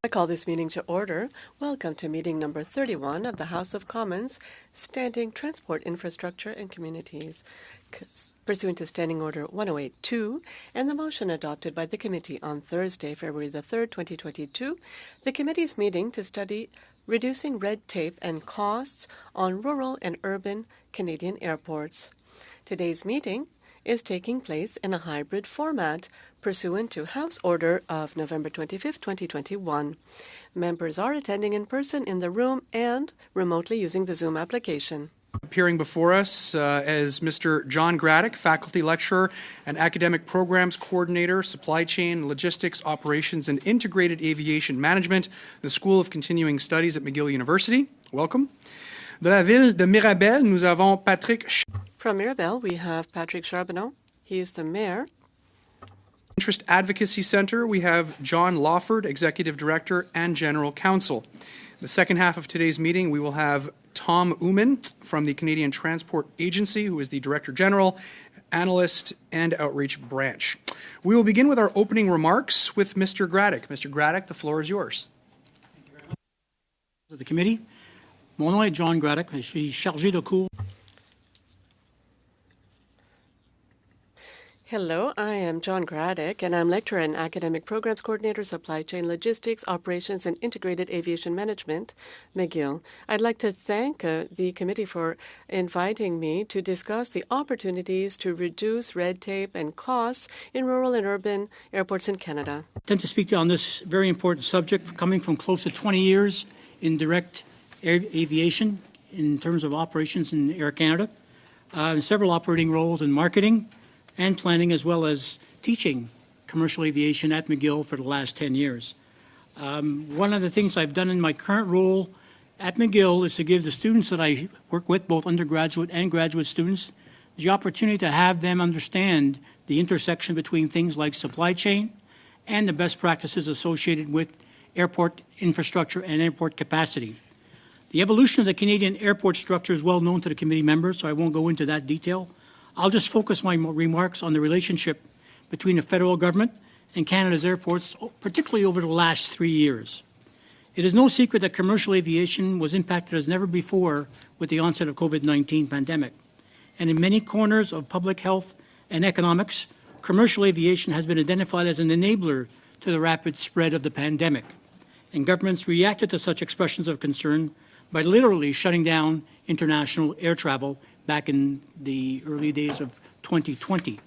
I call this meeting to order. Welcome to meeting number 31 of the House of Commons, Standing Transport Infrastructure and Communities, pursuant to Standing Order 108-2 and the motion adopted by the committee on Thursday, February the 3rd, 2022. The committee's meeting to study reducing red tape and costs on rural and urban Canadian airports. Today's meeting is taking place in a hybrid format pursuant to House Order of November 25, 2021. Members are attending in person in the room and remotely using the Zoom application. Appearing before us as Mr. John Graddick, Faculty Lecturer and Academic Programs Coordinator, Supply Chain, Logistics, Operations and Integrated Aviation Management, the School of Continuing Studies at McGill University. Welcome. De la ville de Mirabel, nous avons Patrick. From Mirabel, we have Patrick Charbonneau. He is the mayor. Interest Advocacy Center, we have John Lawford, Executive Director and General Counsel. The second half of today's meeting, we will have Tom Oomen from the Canadian Transport Agency, who is the Director General, Analyst and Outreach Branch. We will begin with our opening remarks with Mr. Graddick. Mr. Graddick, the floor is yours. Thank you very much. To the committee, mon nom est John Graddick. Je suis chargé de cours. Hello, I am John Graddick, and I'm Lecturer and Academic Programs Coordinator, Supply Chain Logistics, Operations and Integrated Aviation Management, McGill. I'd like to thank the committee for inviting me to discuss the opportunities to reduce red tape and costs in rural and urban airports in Canada. I tend to speak on this very important subject, coming from close to 20 years in direct aviation in terms of operations in Air Canada, several operating roles in marketing and planning, as well as teaching commercial aviation at McGill for the last 10 years. One of the things I've done in my current role at McGill is to give the students that I work with, both undergraduate and graduate students, the opportunity to have them understand the intersection between things like supply chain and the best practices associated with airport infrastructure and airport capacity. The evolution of the Canadian airport structure is well known to the committee members, so I won't go into that detail. I'll just focus my remarks on the relationship between the federal government and Canada's airports, particularly over the last 3 years. It is no secret that commercial aviation was impacted as never before with the onset of COVID-19 pandemic. And in many corners of public health and economics, commercial aviation has been identified as an enabler to the rapid spread of the pandemic. And governments reacted to such expressions of concern by literally shutting down international air travel back in the early days of 2020.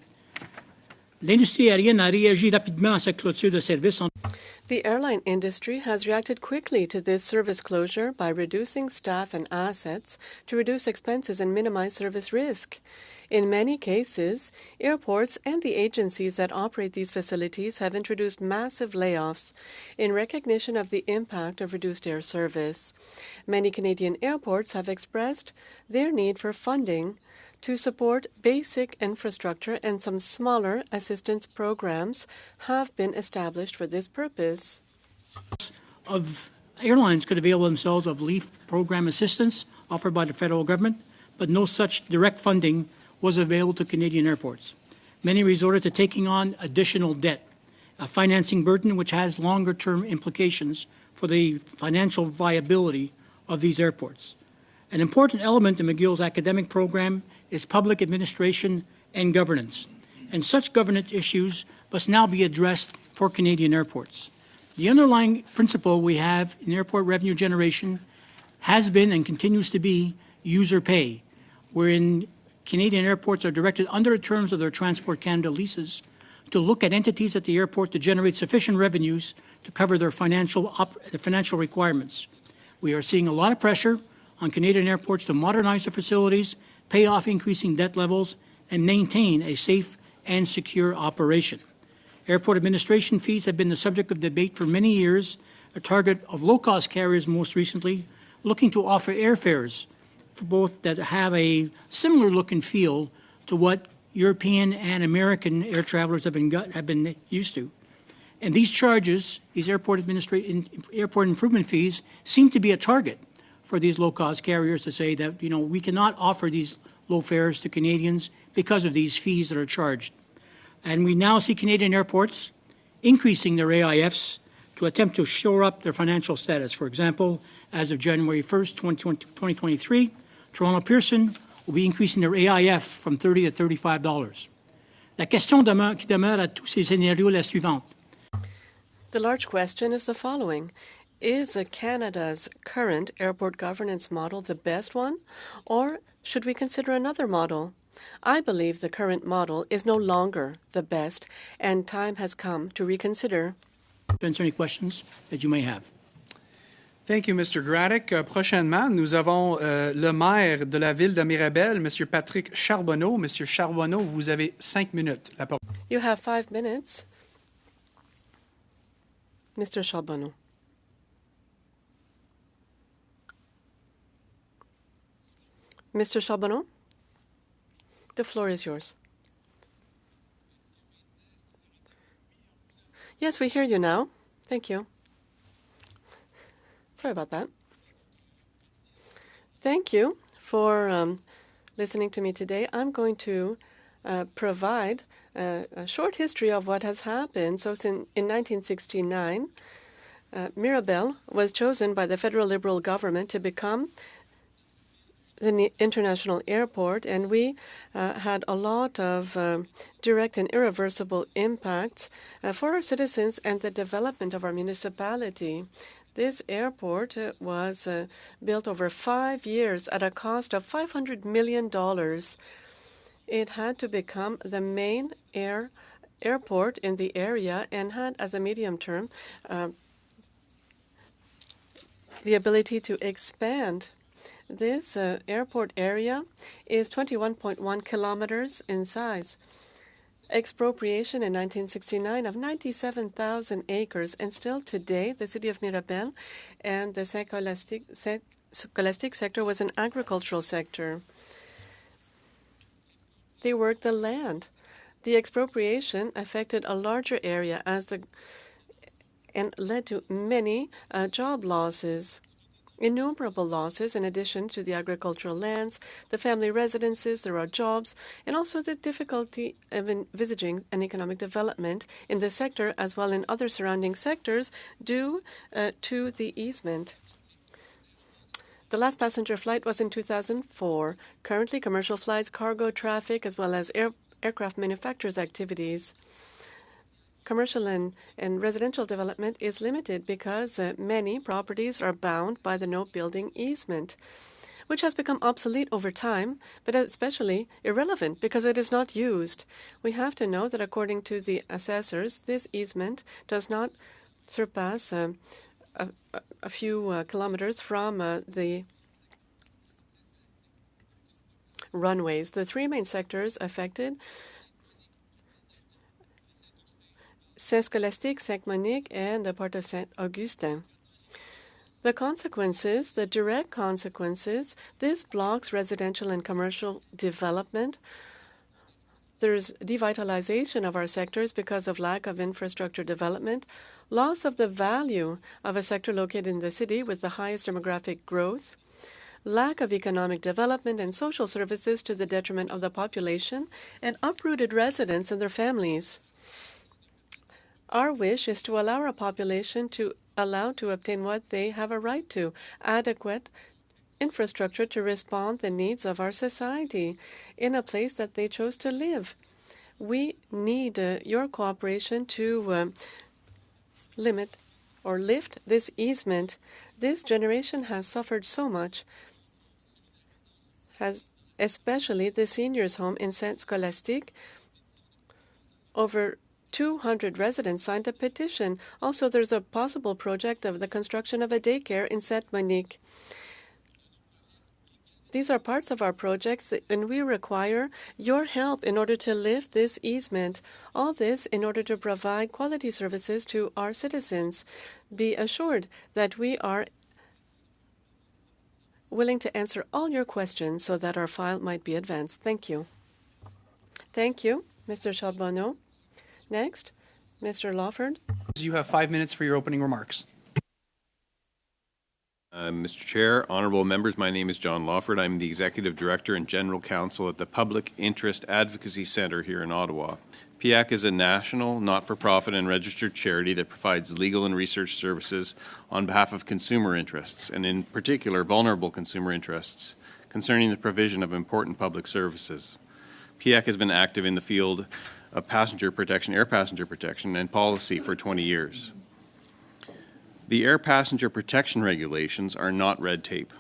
L'industrie aérienne a réagi rapidement à cette clôture de service. The airline industry has reacted quickly to this service closure by reducing staff and assets to reduce expenses and minimize service risk. In many cases, airports and the agencies that operate these facilities have introduced massive layoffs in recognition of the impact of reduced air service. Many Canadian airports have expressed their need for funding to support basic infrastructure, and some smaller assistance programs have been established for this purpose. Of airlines could avail themselves of LEAF program assistance offered by the federal government, but no such direct funding was available to Canadian airports. Many resorted to taking on additional debt, a financing burden which has longer-term implications for the financial viability of these airports. An important element in McGill's academic program is public administration and governance, and such governance issues must now be addressed for Canadian airports. The underlying principle we have in airport revenue generation has been and continues to be user pay, wherein Canadian airports are directed under the terms of their Transport Canada leases to look at entities at the airport to generate sufficient revenues to cover their financial requirements. We are seeing a lot of pressure on Canadian airports to modernize their facilities, pay off increasing debt levels, and maintain a safe and secure operation. Airport administration fees have been the subject of debate for many years, a target of low-cost carriers most recently, looking to offer airfares for both that have a similar look and feel to what European and American air travelers have been used to. And these charges, these airport improvement fees, seem to be a target for these low-cost carriers to say that, we cannot offer these low fares to Canadians because of these fees that are charged. And we now see Canadian airports increasing their AIFs to attempt to shore up their financial status. For example, as of January 1st, 2023, Toronto Pearson will be increasing their AIF from $30 to $35. La question qui demeure à tous ces scénarios est la suivante. The large question is the following. Is Canada's current airport governance model the best one, or should we consider another model? I believe the current model is no longer the best, and time has come to reconsider. Answer any questions that you may have. Thank you, Mr. Graddick. Prochainement, nous avons le maire de la ville de Mirabel, M. Patrick Charbonneau. Monsieur Charbonneau, vous avez 5 minutes. La parole. You have 5 minutes. Mr. Charbonneau. Mr. Charbonneau, the floor is yours. Yes, we hear you now. Thank you. Sorry about that. Thank you for listening to me today. I'm going to provide a short history of what has happened. So in 1969, Mirabel was chosen by the federal Liberal government to become the international airport, and we had a lot of direct and irreversible impacts for our citizens and the development of our municipality. This airport was built over 5 years at a cost of $500 million. It had to become the main airport in the area and had, as a medium term, the ability to expand. This airport area is 21.1 kilometers in size. Expropriation in 1969 of 97,000 acres, and still today the city of Mirabel and the Scholastic sector was an agricultural sector. They worked the land. The expropriation affected a larger area and led to many job losses. Innumerable losses in addition to the agricultural lands, the family residences, there are jobs, and also the difficulty of envisaging an economic development in the sector as well in other surrounding sectors due to the easement. The last passenger flight was in 2004. Currently, commercial flights, cargo traffic, as well as aircraft manufacturers' activities. Commercial and residential development is limited because many properties are bound by the no-building easement, which has become obsolete over time, but especially irrelevant because it is not used. We have to know that according to the assessors, this easement does not surpass a few kilometers from the runways. The 3 main sectors affected: Saint-Scholastique, Saint-Monique, and the part of Saint-Augustin. The consequences, the direct consequences, this blocks residential and commercial development. There's devitalization of our sectors because of lack of infrastructure development, loss of the value of a sector located in the city with the highest demographic growth, lack of economic development and social services to the detriment of the population, and uprooted residents and their families. Our wish is to allow our population to obtain what they have a right to, adequate infrastructure to respond to the needs of our society in a place that they chose to live. We need your cooperation to limit or lift this easement. This generation has suffered so much, especially the seniors' home in Saint-Scholastique. Over 200 residents signed a petition. Also, there's a possible project of the construction of a daycare in Saint-Monique. These are parts of our projects, and we require your help in order to lift this easement. All this in order to provide quality services to our citizens. Be assured that we are willing to answer all your questions so that our file might be advanced. Thank you. Thank you, Mr. Charbonneau. Next, Mr. Lawford. You have 5 minutes for your opening remarks. Mr. Chair, honourable members, my name is John Lawford. I'm the Executive Director and General Counsel at the Public Interest Advocacy Centre here in Ottawa, PIAC is a national, not-for-profit and registered charity that provides legal and research services on behalf of consumer interests, and in particular vulnerable consumer interests, concerning the provision of important public services. PIAC has been active in the field of passenger protection, air passenger protection, and policy for 20 years. The air passenger protection regulations are not red tape.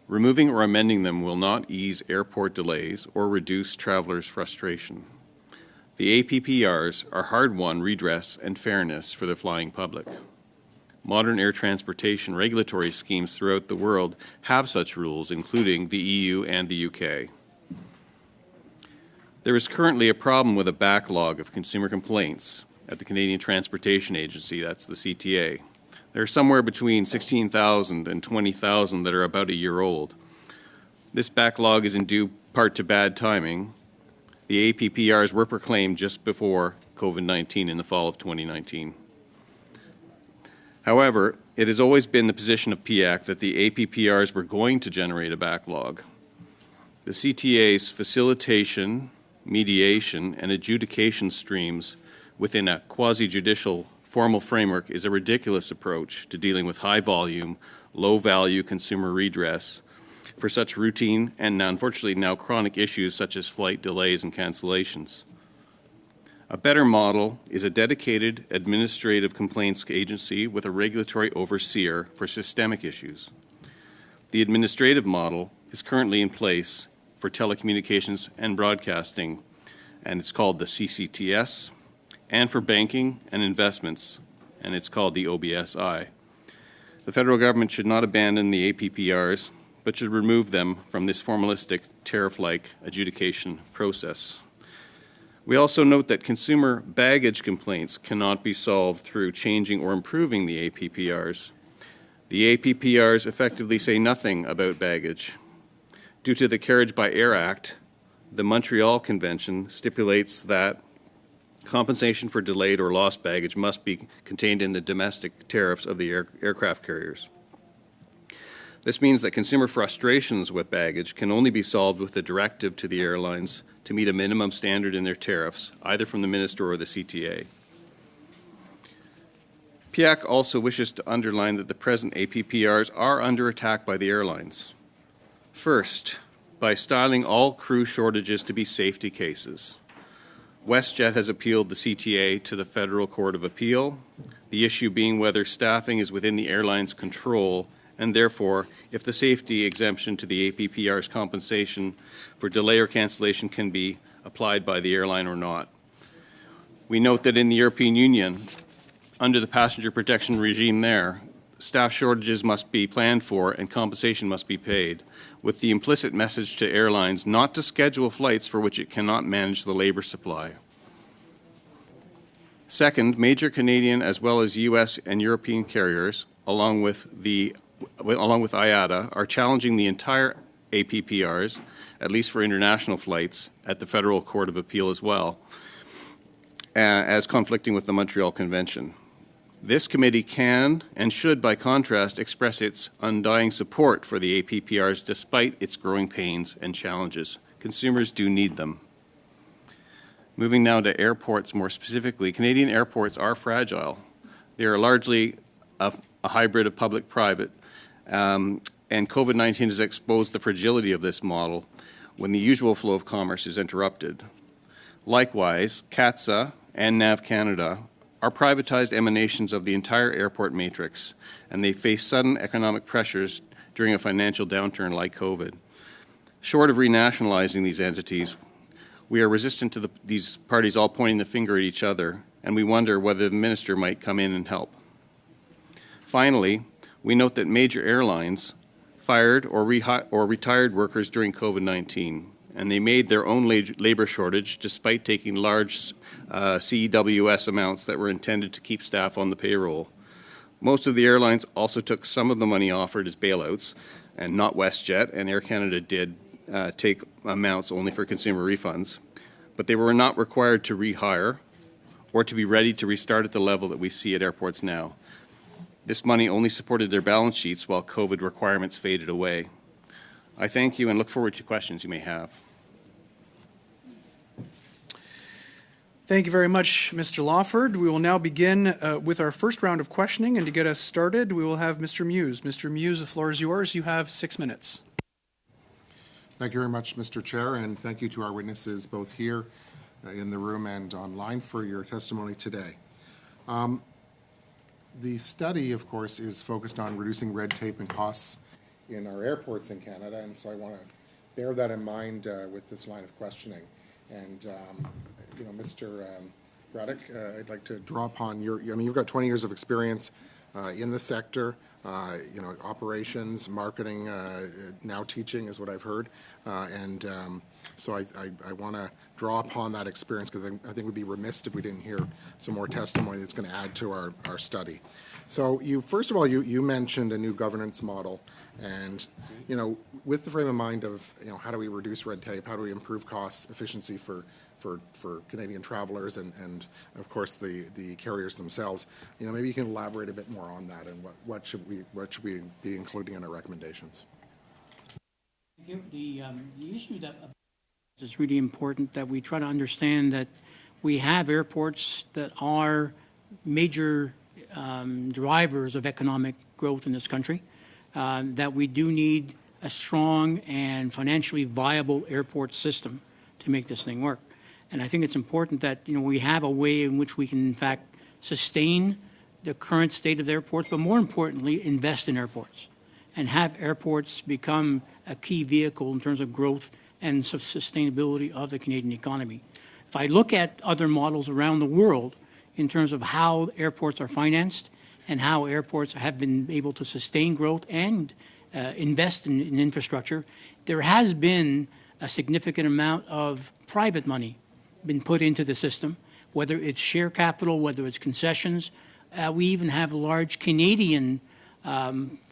Removing or amending them will not ease airport delays or reduce travelers' frustration. The APPRs are hard-won redress and fairness for the flying public. Modern air transportation regulatory schemes throughout the world have such rules, including the EU and the UK. There is currently a problem with a backlog of consumer complaints at the Canadian Transportation Agency, that's the CTA. There are somewhere between 16,000 and 20,000 that are about a year old. This backlog is in due part to bad timing. The APPRs were proclaimed just before COVID-19 in the fall of 2019. However, it has always been the position of PIAC that the APPRs were going to generate a backlog. The CTA's facilitation, mediation, and adjudication streams within a quasi-judicial formal framework is a ridiculous approach to dealing with high-volume, low-value consumer redress for such routine and unfortunately now chronic issues such as flight delays and cancellations. A better model is a dedicated administrative complaints agency with a regulatory overseer for systemic issues. The administrative model is currently in place for telecommunications and broadcasting, and it's called the CCTS, and for banking and investments, and it's called the OBSI. The federal government should not abandon the APPRs, but should remove them from this formalistic, tariff-like adjudication process. We also note that consumer baggage complaints cannot be solved through changing or improving the APPRs. The APPRs effectively say nothing about baggage. Due to the Carriage by Air Act, the Montreal Convention stipulates that compensation for delayed or lost baggage must be contained in the domestic tariffs of the aircraft carriers. This means that consumer frustrations with baggage can only be solved with a directive to the airlines to meet a minimum standard in their tariffs, either from the Minister or the CTA. PIAC also wishes to underline that the present APPRs are under attack by the airlines. First, by styling all crew shortages to be safety cases. WestJet has appealed the CTA to the Federal Court of Appeal, the issue being whether staffing is within the airline's control, and therefore, if the safety exemption to the APPR's compensation for delay or cancellation can be applied by the airline or not. We note that in the European Union, under the passenger protection regime there, staff shortages must be planned for and compensation must be paid, with the implicit message to airlines not to schedule flights for which it cannot manage the labor supply. Second, major Canadian as well as U.S. and European carriers, along with IATA, are challenging the entire APPRs, at least for international flights, at the Federal Court of Appeal as well, as conflicting with the Montreal Convention. This committee can and should, by contrast, express its undying support for the APPRs despite its growing pains and challenges. Consumers do need them. Moving now to airports more specifically, Canadian airports are fragile. They are largely a hybrid of public-private, and COVID-19 has exposed the fragility of this model when the usual flow of commerce is interrupted. Likewise, CATSA and NAV Canada are privatized emanations of the entire airport matrix, and they face sudden economic pressures during a financial downturn like COVID. Short of renationalizing these entities, we are resistant to these parties all pointing the finger at each other, and we wonder whether the minister might come in and help. Finally, we note that major airlines fired or retired workers during COVID-19, and they made their own labor shortage despite taking large CEWS amounts that were intended to keep staff on the payroll. Most of the airlines also took some of the money offered as bailouts, and not WestJet, and Air Canada did take amounts only for consumer refunds, but they were not required to rehire or to be ready to restart at the level that we see at airports now. This money only supported their balance sheets while COVID requirements faded away. I thank you and look forward to questions you may have. Thank you very much, Mr. Lawford. We will now begin with our first round of questioning, and to get us started, we will have Mr. Muse. Mr. Muse, the floor is yours. You have 6 minutes. Thank you very much, Mr. Chair, and thank you to our witnesses both here in the room and online for your testimony today. The study, of course, is focused on reducing red tape and costs in our airports in Canada, and so I want to bear that in mind with this line of questioning. And, Mr. Braddock, I'd like to draw upon you've got 20 years of experience in the sector, operations, marketing, now teaching is what I've heard. So I want to draw upon that experience because I think we'd be remiss if we didn't hear some more testimony that's going to add to our study. So first of all, you mentioned a new governance model, and with the frame of mind of how do we reduce red tape, how do we improve costs, efficiency for Canadian travelers and of course the carriers themselves. Maybe you can elaborate a bit more on that and what should we be including in our recommendations. The issue that is really important that we try to understand that we have airports that are major drivers of economic growth in this country, that we do need a strong and financially viable airport system to make this thing work. And I think it's important that we have a way in which we can in fact sustain the current state of the airports, but more importantly invest in airports and have airports become a key vehicle in terms of growth and sustainability of the Canadian economy. If I look at other models around the world in terms of how airports are financed and how airports have been able to sustain growth and invest in infrastructure, there has been a significant amount of private money been put into the system, whether it's share capital, whether it's concessions. We even have large Canadian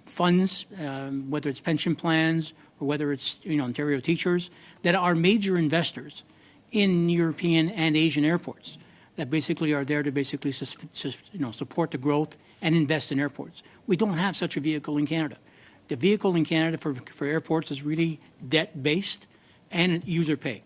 funds, whether it's pension plans or whether it's Ontario Teachers, that are major investors in European and Asian airports that basically are there to basically support the growth and invest in airports. We don't have such a vehicle in Canada. The vehicle in Canada for airports is really debt-based and user pay.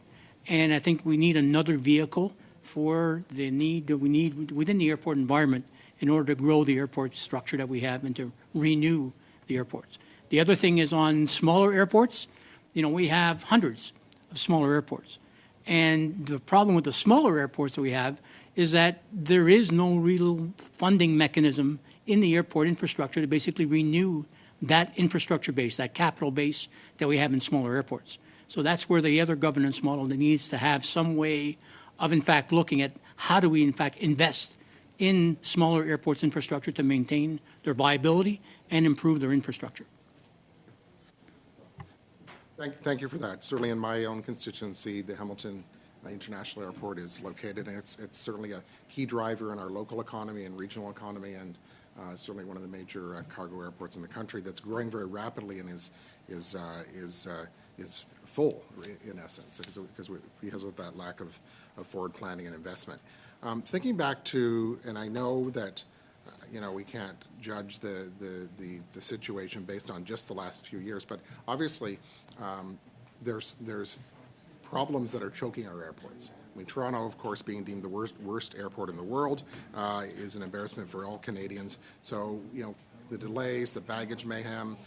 And I think we need another vehicle for the need that we need within the airport environment in order to grow the airport structure that we have and to renew the airports. The other thing is on smaller airports, we have hundreds of smaller airports. And the problem with the smaller airports that we have is that there is no real funding mechanism in the airport infrastructure to basically renew that infrastructure base, that capital base that we have in smaller airports. So that's where the other governance model that needs to have some way of, in fact, looking at how do we, in fact, invest in smaller airports infrastructure to maintain their viability and improve their infrastructure. Thank you for that. Certainly in my own constituency, the Hamilton International Airport is located, and it's certainly a key driver in our local economy and regional economy, and certainly one of the major cargo airports in the country that's growing very rapidly and is full in essence because of that lack of forward planning and investment. Thinking back to, and I know that we can't judge the situation based on just the last few years, but obviously there's problems that are choking our airports. I mean, Toronto, of course, being deemed the worst airport in the world, is an embarrassment for all Canadians. So, the delays, the baggage mayhem,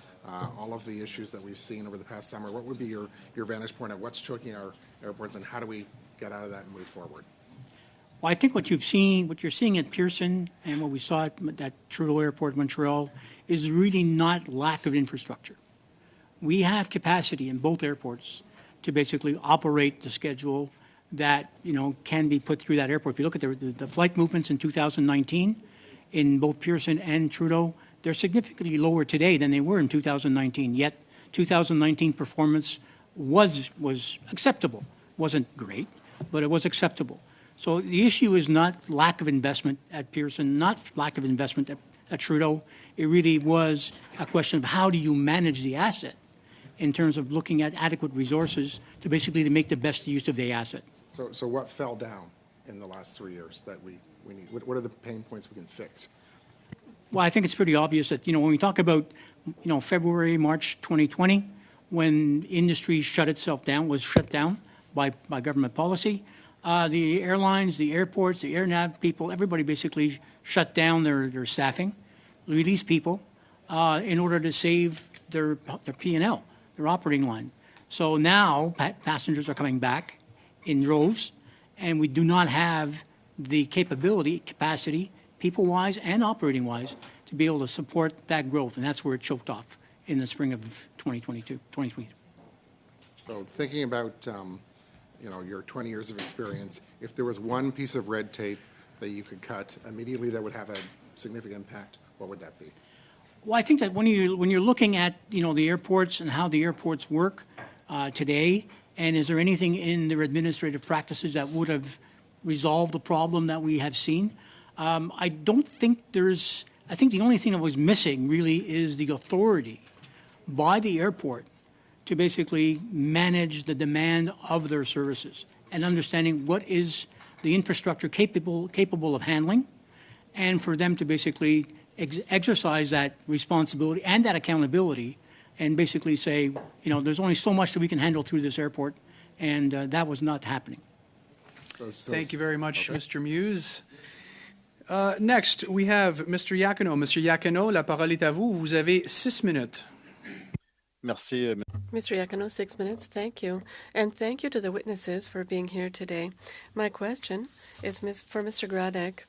all of the issues that we've seen over the past summer, what would be your vantage point at what's choking our airports and how do we get out of that and move forward? Well, I think what you're seeing at Pearson and what we saw at Trudeau Airport, Montreal, is really not lack of infrastructure. We have capacity in both airports to basically operate the schedule that can be put through that airport. If you look at the flight movements in 2019 in both Pearson and Trudeau, they're significantly lower today than they were in 2019. Yet 2019 performance was acceptable. Wasn't great, but it was acceptable. So the issue is not lack of investment at Pearson, not lack of investment at Trudeau. It really was a question of how do you manage the asset in terms of looking at adequate resources to basically to make the best use of the asset. So what fell down in the last 3 years that we need? What are the pain points we can fix? Well, I think it's pretty obvious that, when we talk about, February, March 2020, when industry was shut down by government policy, The airlines, the airports, the air nav people, everybody basically shut down their staffing, released people in order to save their P&L, their operating line. So now passengers are coming back in droves, and we do not have the capacity, people-wise and operating-wise, to be able to support that growth, and that's where it choked off in the spring of 2020. So thinking about, your 20 years of experience, if there was one piece of red tape that you could cut immediately that would have a significant impact, what would that be? Well, I think that when you're looking at the airports and how the airports work today, and is there anything in their administrative practices that would have resolved the problem that we have seen? I don't think there's. I think the only thing that was missing really is the authority by the airport to basically manage the demand of their services and understanding what is the infrastructure capable of handling, and for them to basically exercise that responsibility and that accountability and basically say, there's only so much that we can handle through this airport, and that was not happening. Thank you very much, Mr. Muse. Next, we have Mr. Iacono. Mr. Iacono, la parole est à vous. Vous avez 6 minutes. Merci. Mr. Iacono, 6 minutes. Thank you. And thank you to the witnesses for being here today. My question is for Mr. Gradek.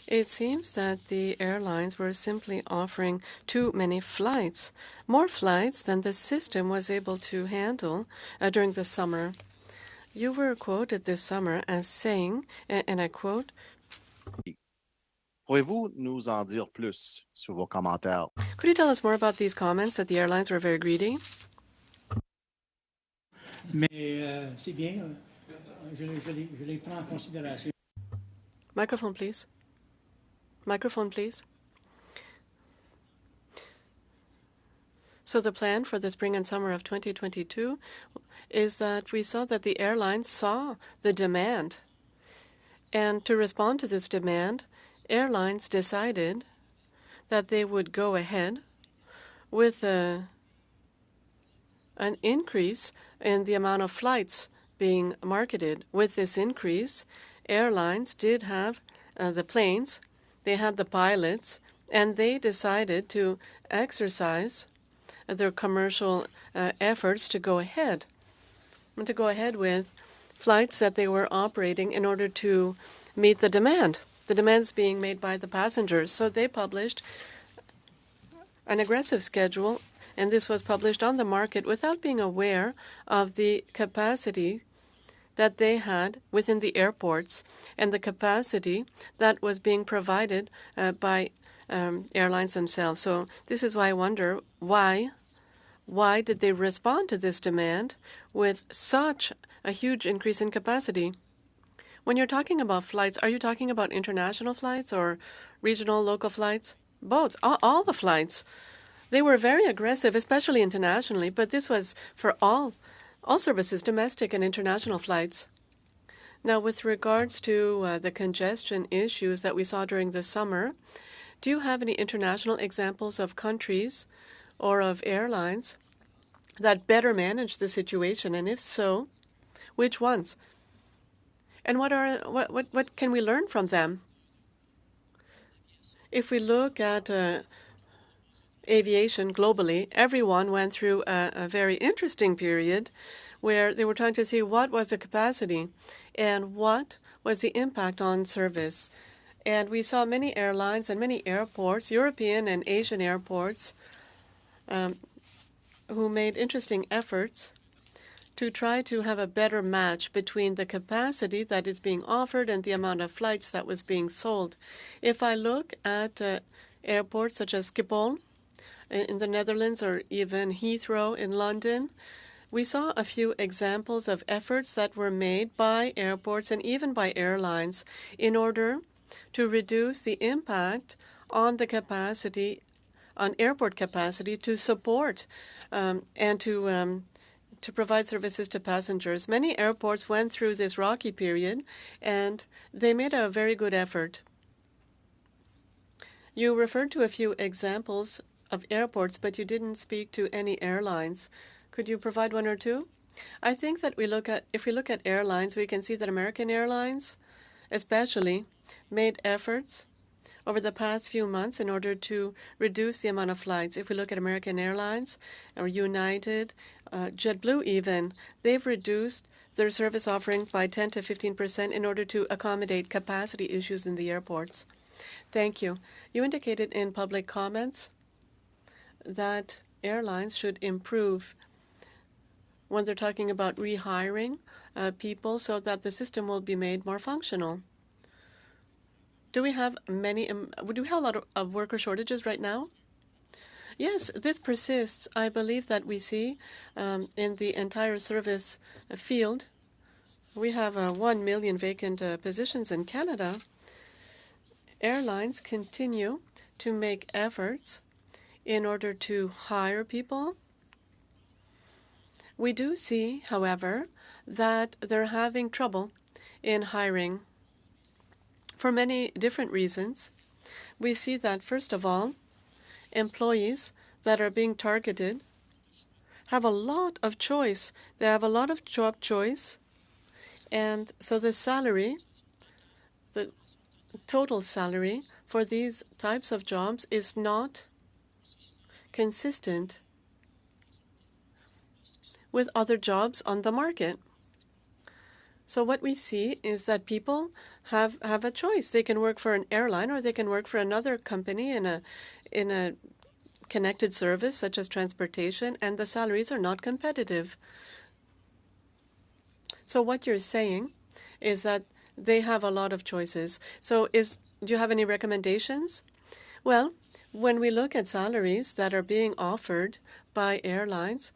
It seems that the airlines were simply offering too many flights, more flights than the system was able to handle during the summer. You were quoted this summer as saying, and I quote, Pourriez-vous nous en dire plus sur vos commentaires? could you tell us more about these comments that the airlines were very greedy? Mais c'est bien, je les prends en considération. Microphone, please. Microphone, please. So the plan for the spring and summer of 2022 is that we saw that the airlines saw the demand. And to respond to this demand, airlines decided that they would go ahead with an increase in the amount of flights being marketed. With this increase, airlines did have the planes, they had the pilots, and they decided to exercise their commercial efforts to go ahead with flights that they were operating in order to meet the demands being made by the passengers. So they published an aggressive schedule, and this was published on the market without being aware of the capacity that they had within the airports and the capacity that was being provided by airlines themselves. So this is why I wonder why did they respond to this demand with such a huge increase in capacity? When you're talking about flights, are you talking about international flights or regional, local flights? Both, all the flights. They were very aggressive, especially internationally, but this was for all services, domestic and international flights. Now, with regards to the congestion issues that we saw during the summer, do you have any international examples of countries or of airlines that better manage the situation? And if so, which ones? And what can we learn from them? If we look at aviation globally, everyone went through a very interesting period where they were trying to see what was the capacity and what was the impact on service. And we saw many airlines and many airports, European and Asian airports, who made interesting efforts to try to have a better match between the capacity that is being offered and the amount of flights that was being sold. If I look at airports such as Schiphol in the Netherlands or even Heathrow in London, we saw a few examples of efforts that were made by airports and even by airlines in order to reduce the impact on the capacity, on airport capacity, to support and to provide services to passengers. Many airports went through this rocky period, and they made a very good effort. You referred to a few examples of airports, but you didn't speak to any airlines. Could you provide one or two? I think that if we look at airlines, we can see that American Airlines, especially, made efforts over the past few months in order to reduce the amount of flights. If we look at American Airlines or United, JetBlue even, they've reduced their service offering by 10 to 15% in order to accommodate capacity issues in the airports. Thank you. You indicated in public comments that airlines should improve when they're talking about rehiring people so that the system will be made more functional. Do we have a lot of worker shortages right now? Yes, this persists. I believe that we see in the entire service field, we have 1 million vacant positions in Canada. Airlines continue to make efforts in order to hire people. We do see, however, that they're having trouble in hiring for many different reasons. We see that, first of all, employees that are being targeted have a lot of choice. They have a lot of job choice, and so the total salary for these types of jobs is not consistent with other jobs on the market. So what we see is that people have a choice. They can work for an airline or they can work for another company in a connected service such as transportation, and the salaries are not competitive. So what you're saying is that they have a lot of choices. So do you have any recommendations? Well, when we look at salaries that are being offered by airlines,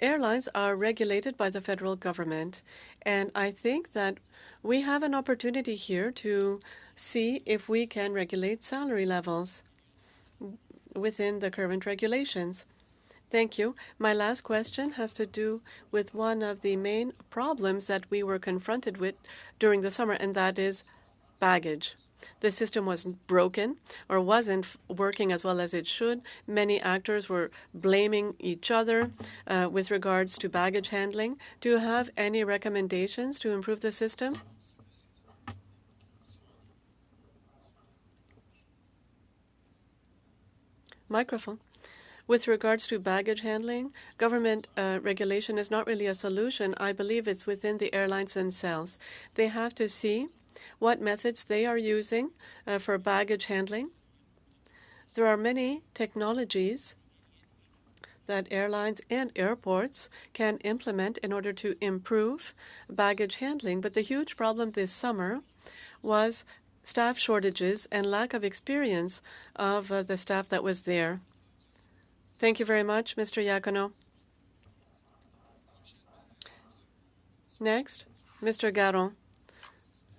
airlines are regulated by the federal government, and I think that we have an opportunity here to see if we can regulate salary levels within the current regulations. Thank you. My last question has to do with one of the main problems that we were confronted with during the summer, and that is baggage. The system was broken or wasn't working as well as it should. Many actors were blaming each other with regards to baggage handling. Do you have any recommendations to improve the system? Microphone. With regards to baggage handling, government regulation is not really a solution. I believe it's within the airlines themselves. They have to see what methods they are using for baggage handling. There are many technologies that airlines and airports can implement in order to improve baggage handling. But the huge problem this summer was staff shortages and lack of experience of the staff that was there. Thank you very much, Mr. Iacono. Next, Mr. Garon.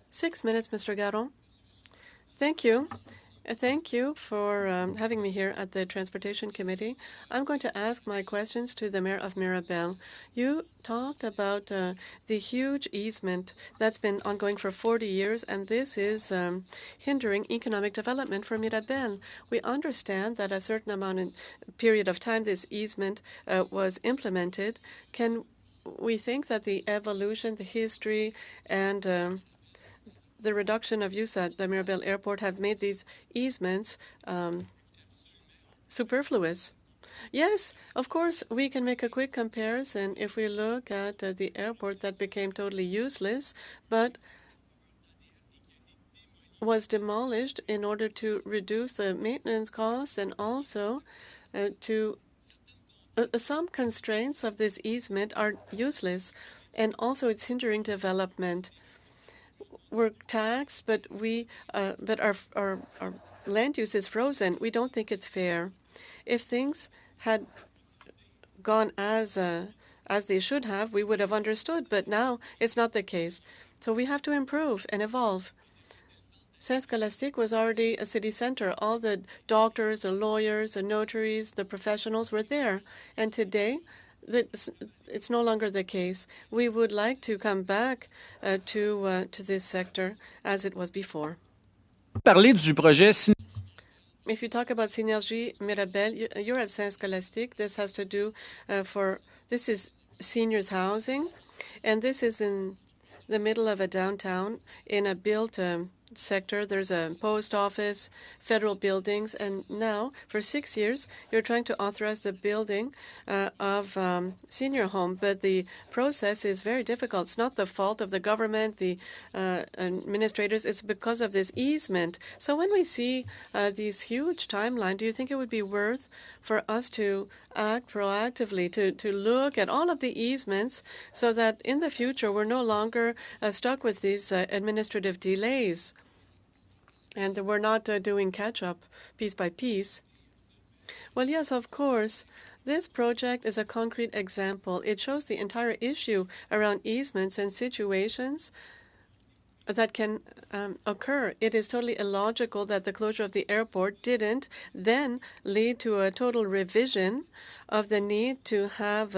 6 minutes, Mr. Garon. Thank you. Thank you for having me here at the Transportation Committee. I'm going to ask my questions to the Mayor of Mirabel. You talked about the huge easement that's been ongoing for 40 years, and this is hindering economic development for Mirabel. We understand that a certain period of time this easement was implemented. Can we think that the evolution, the history, and the reduction of use at the Mirabel Airport have made these easements superfluous? Yes, of course, we can make a quick comparison if we look at the airport that became totally useless, but was demolished in order to reduce the maintenance costs and also to some constraints of this easement are useless, and also it's hindering development. We're taxed, but our land use is frozen. We don't think it's fair. If things had gone as they should have, we would have understood, but now it's not the case. So we have to improve and evolve. Saint-Scholastique was already a city center. All the doctors, the lawyers, the notaries, the professionals were there. And today, it's no longer the case. We would like to come back to this sector as it was before. If you talk about Synergie Mirabel, you're at Saint-Scholastique. This has to do this is seniors housing, and this is in the middle of a downtown in a built sector. There's a post office, federal buildings, and now for 6 years you're trying to authorize the building of senior home, but the process is very difficult. It's not the fault of the government, the administrators. It's because of this easement. So when we see these huge timeline, do you think it would be worth for us to act proactively, to look at all of the easements so that in the future we're no longer stuck with these administrative delays and that we're not doing catch-up piece by piece? Well, yes, of course. This project is a concrete example. It shows the entire issue around easements and situations that can occur. It is totally illogical that the closure of the airport didn't then lead to a total revision of the need to have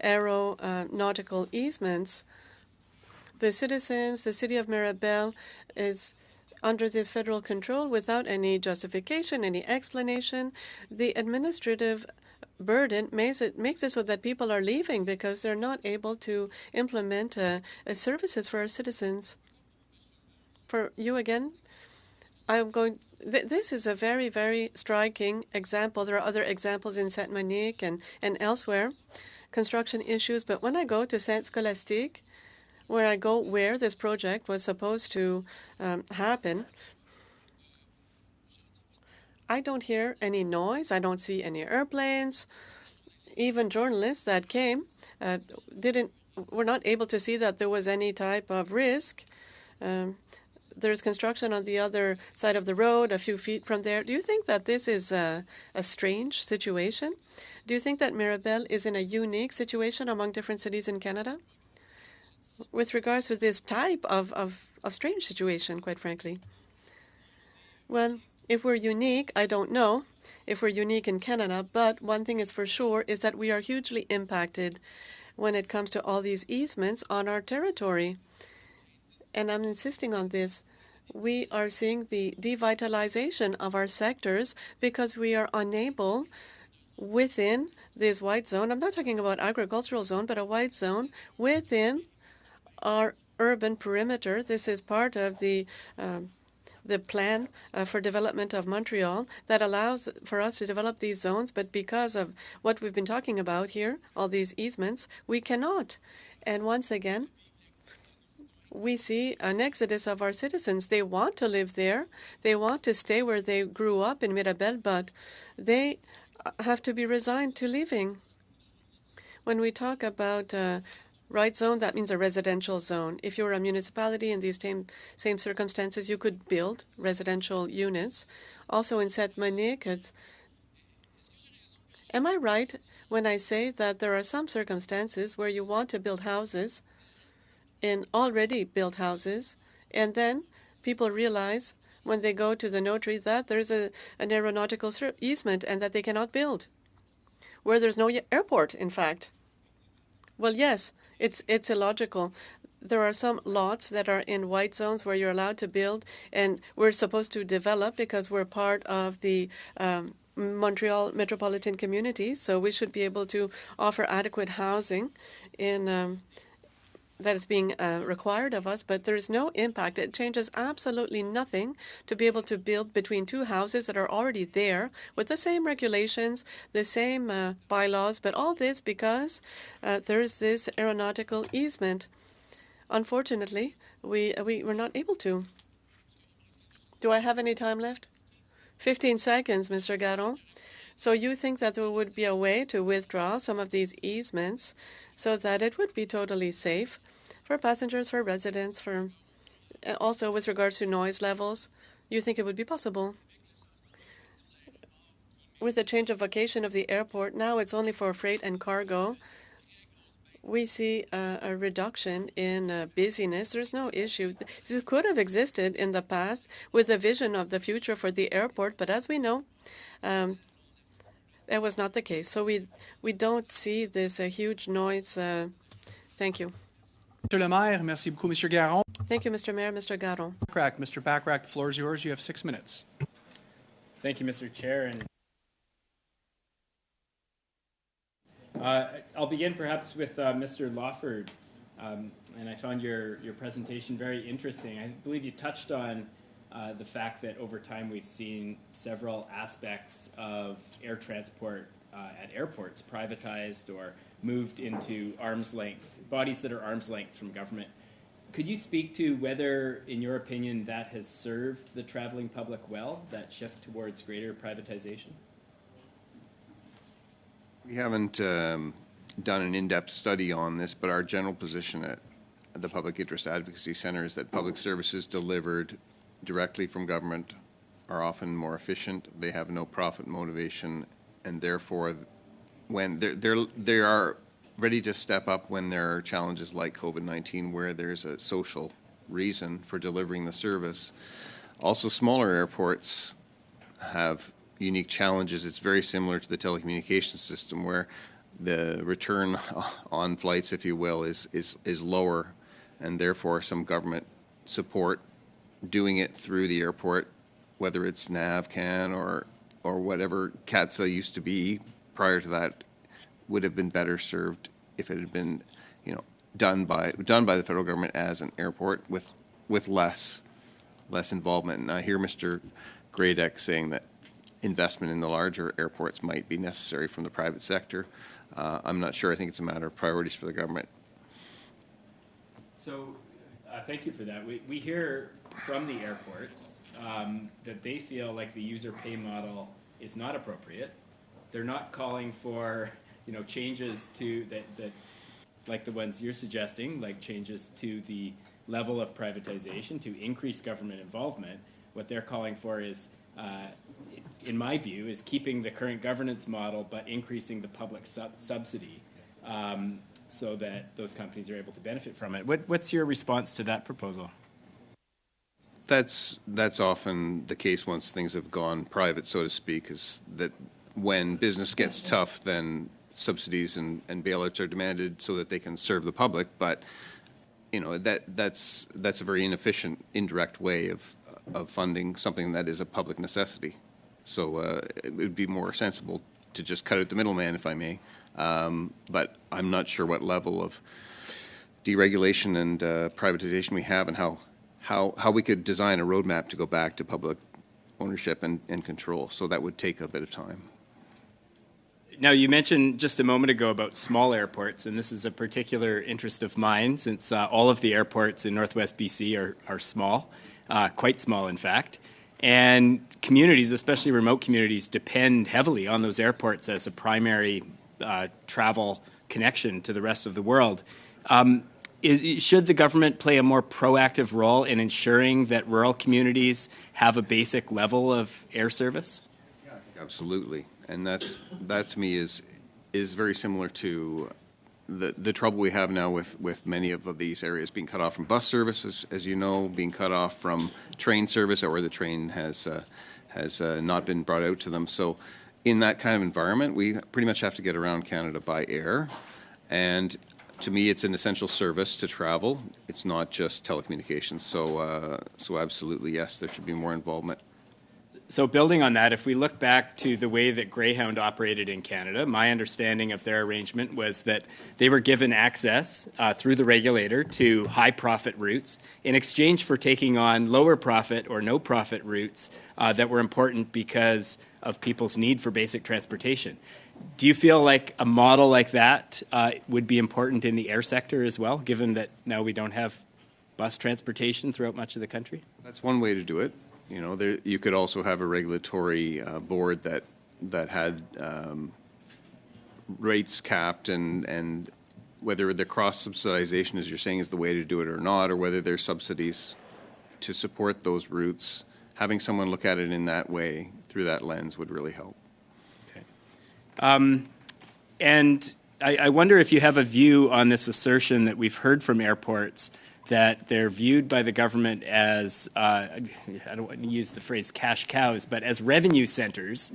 aeronautical easements. The citizens, the city of Mirabel is under this federal control without any justification, any explanation. The administrative burden makes it so that people are leaving because they're not able to implement services for our citizens. For you again, I'm going. This is a very, very striking example. There are other examples in Sainte-Monique and elsewhere, construction issues. But when I go to Saint-Scholastique, where this project was supposed to happen, I don't hear any noise. I don't see any airplanes. Even journalists that came were not able to see that there was any type of risk. There's construction on the other side of the road, a few feet from there. Do you think that this is a strange situation? Do you think that Mirabel is in a unique situation among different cities in Canada with regards to this type of strange situation, quite frankly? Well, if we're unique, I don't know if we're unique in Canada, but one thing is for sure is that we are hugely impacted when it comes to all these easements on our territory. And I'm insisting on this. We are seeing the devitalization of our sectors because we are unable within this white zone. I'm not talking about agricultural zone, but a white zone within our urban perimeter. This is part of the plan for development of Montreal that allows for us to develop these zones. But because of what we've been talking about here, all these easements, we cannot. And once again, we see an exodus of our citizens. They want to live there. They want to stay where they grew up in Mirabel, but they have to be resigned to leaving. When we talk about right zone, that means a residential zone. If you're a municipality in these same circumstances, you could build residential units. Also in Sainte-Monique, am I right when I say that there are some circumstances where you want to build houses in already built houses, and then people realize when they go to the notary that there's an aeronautical easement and that they cannot build, where there's no airport, in fact? Well, yes, it's illogical. There are some lots that are in white zones where you're allowed to build, and we're supposed to develop because we're part of the Montreal metropolitan community, so we should be able to offer adequate housing in that is being required of us, but there's no impact. It changes absolutely nothing to be able to build between two houses that are already there with the same regulations, the same bylaws, but all this because there's this aeronautical easement. Unfortunately, we're not able to. Do I have any time left? 15 seconds, Mr. Garon. So you think that there would be a way to withdraw some of these easements so that it would be totally safe for passengers, for residents, for also with regards to noise levels? You think it would be possible? With the change of vocation of the airport, now it's only for freight and cargo. We see a reduction in busyness. There's no issue. This could have existed in the past with a vision of the future for the airport, but as we know, that was not the case. So we don't see this huge noise. Thank you. Monsieur le Maire, merci beaucoup. Monsieur Garon. Thank you, Mr. Mayor. Mr. Garon. Mr. Backrack, the floor is yours. You have 6 minutes. Thank you, Mr. Chair. And I'll begin perhaps with Mr. Lawford, and I found your presentation very interesting. I believe you touched on the fact that over time we've seen several aspects of air transport at airports privatized or moved into arm's length, bodies that are arm's length from government. Could you speak to whether, in your opinion, that has served the traveling public well, that shift towards greater privatization? We haven't done an in-depth study on this, but our general position at the Public Interest Advocacy Center is that public services delivered directly from government are often more efficient. They have no profit motivation, and therefore, when they are ready to step up when there are challenges like COVID-19, where there's a social reason for delivering the service. Also, smaller airports have unique challenges. It's very similar to the telecommunications system, where the return on flights, if you will, is lower, and therefore some government support doing it through the airport, whether it's NAVCAN or whatever CATSA used to be prior to that, would have been better served if it had been, done by the federal government as an airport with less involvement. And I hear Mr. Gradek saying that investment in the larger airports might be necessary from the private sector. I'm not sure. I think it's a matter of priorities for the government. So, thank you for that. We hear from the airports that they feel like the user pay model is not appropriate. They're not calling for changes to that like the ones you're suggesting, like changes to the level of privatization to increase government involvement. What they're calling for is, in my view, is keeping the current governance model but increasing the public subsidy so that those companies are able to benefit from it. What's your response to that proposal? That's often the case once things have gone private, so to speak, is that when business gets tough, then subsidies and bailouts are demanded so that they can serve the public. But that's a very inefficient, indirect way of funding something that is a public necessity. So it would be more sensible to just cut out the middleman, if I may. But I'm not sure what level of deregulation and privatization we have, and how we could design a roadmap to go back to public ownership and control. So that would take a bit of time. Now, you mentioned just a moment ago about small airports, and this is a particular interest of mine since all of the airports in Northwest BC are small, quite small in fact. And communities, especially remote communities, depend heavily on those airports as a primary travel connection to the rest of the world. Should the government play a more proactive role in ensuring that rural communities have a basic level of air service? Yeah, I think absolutely. And that to me is very similar to the trouble we have now with many of these areas being cut off from bus services, as you know, being cut off from train service, or the train has not been brought out to them. So in that kind of environment, we pretty much have to get around Canada by air. And to me, it's an essential service to travel. It's not just telecommunications. So absolutely, yes, there should be more involvement. So building on that, if we look back to the way that Greyhound operated in Canada, my understanding of their arrangement was that they were given access through the regulator to high profit routes in exchange for taking on lower profit or no profit routes that were important because of people's need for basic transportation. Do you feel like a model like that would be important in the air sector as well, given that now we don't have bus transportation throughout much of the country? That's one way to do it. You could also have a regulatory board that had rates capped, and whether the cross-subsidization, as you're saying, is the way to do it or not, or whether there's subsidies to support those routes. Having someone look at it in that way, through that lens, would really help. Okay. And I wonder if you have a view on this assertion that we've heard from airports that they're viewed by the government as, I don't want to use the phrase cash cows, but as revenue centers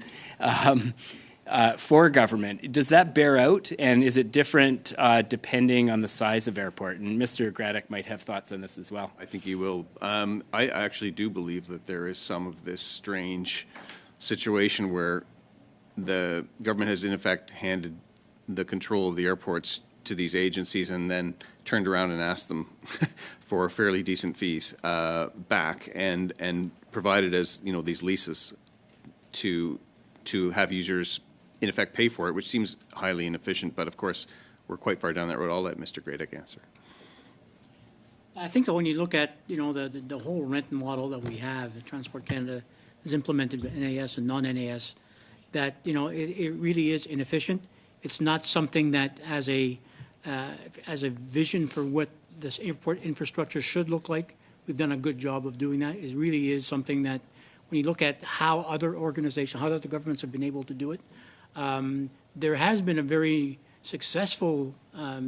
for government. Does that bear out, and is it different depending on the size of airport? And Mr. Gradek might have thoughts on this as well. I think he will. I actually do believe that there is some of this strange situation where the government has in effect handed the control of the airports to these agencies and then turned around and asked them for fairly decent fees back and provided as these leases to have users in effect pay for it, which seems highly inefficient. But of course, we're quite far down that road. I'll let Mr. Gradick answer. I think that when you look at, the whole rent model that we have, that Transport Canada has implemented with NAS and non-NAS, that, it really is inefficient. It's not something that as a vision for what this airport infrastructure should look like. We've done a good job of doing that. It really is something that when you look at how other organizations, how other governments have been able to do it, there has been a very successful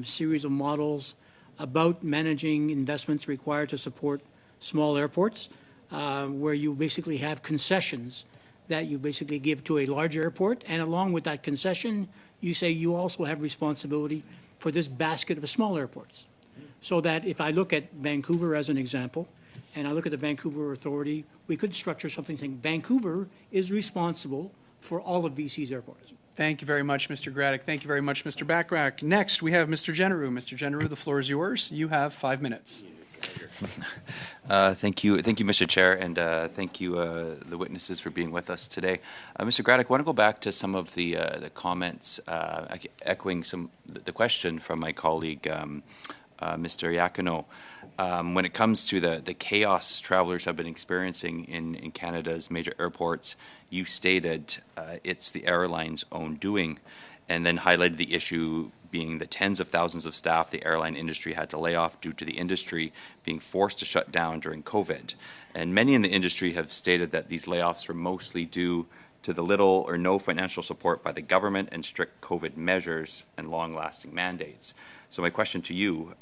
series of models about managing investments required to support small airports, where you basically have concessions that you basically give to a large airport, and along with that concession, you say you also have responsibility for this basket of small airports. So that if I look at Vancouver as an example, and I look at the Vancouver Authority, we could structure something saying Vancouver is responsible for all of BC's airports. Thank you very much, Mr. Gradick. Thank you very much, Mr. Backrack. Next, we have Mr. Genereux. Mr. Genereux, the floor is yours. You have 5 minutes. Thank you, Mr. Chair, and thank you, the witnesses, for being with us today. Mr. Gradick, I want to go back to some of the comments, echoing the question from my colleague, Mr. Iacono. When it comes to the chaos travelers have been experiencing in Canada's major airports, you stated it's the airline's own doing, and then highlighted the issue being the tens of thousands of staff the airline industry had to lay off due to the industry being forced to shut down during COVID. And many in the industry have stated that these layoffs were mostly due to the little or no financial support by the government and strict COVID measures and long-lasting mandates. So my question to you,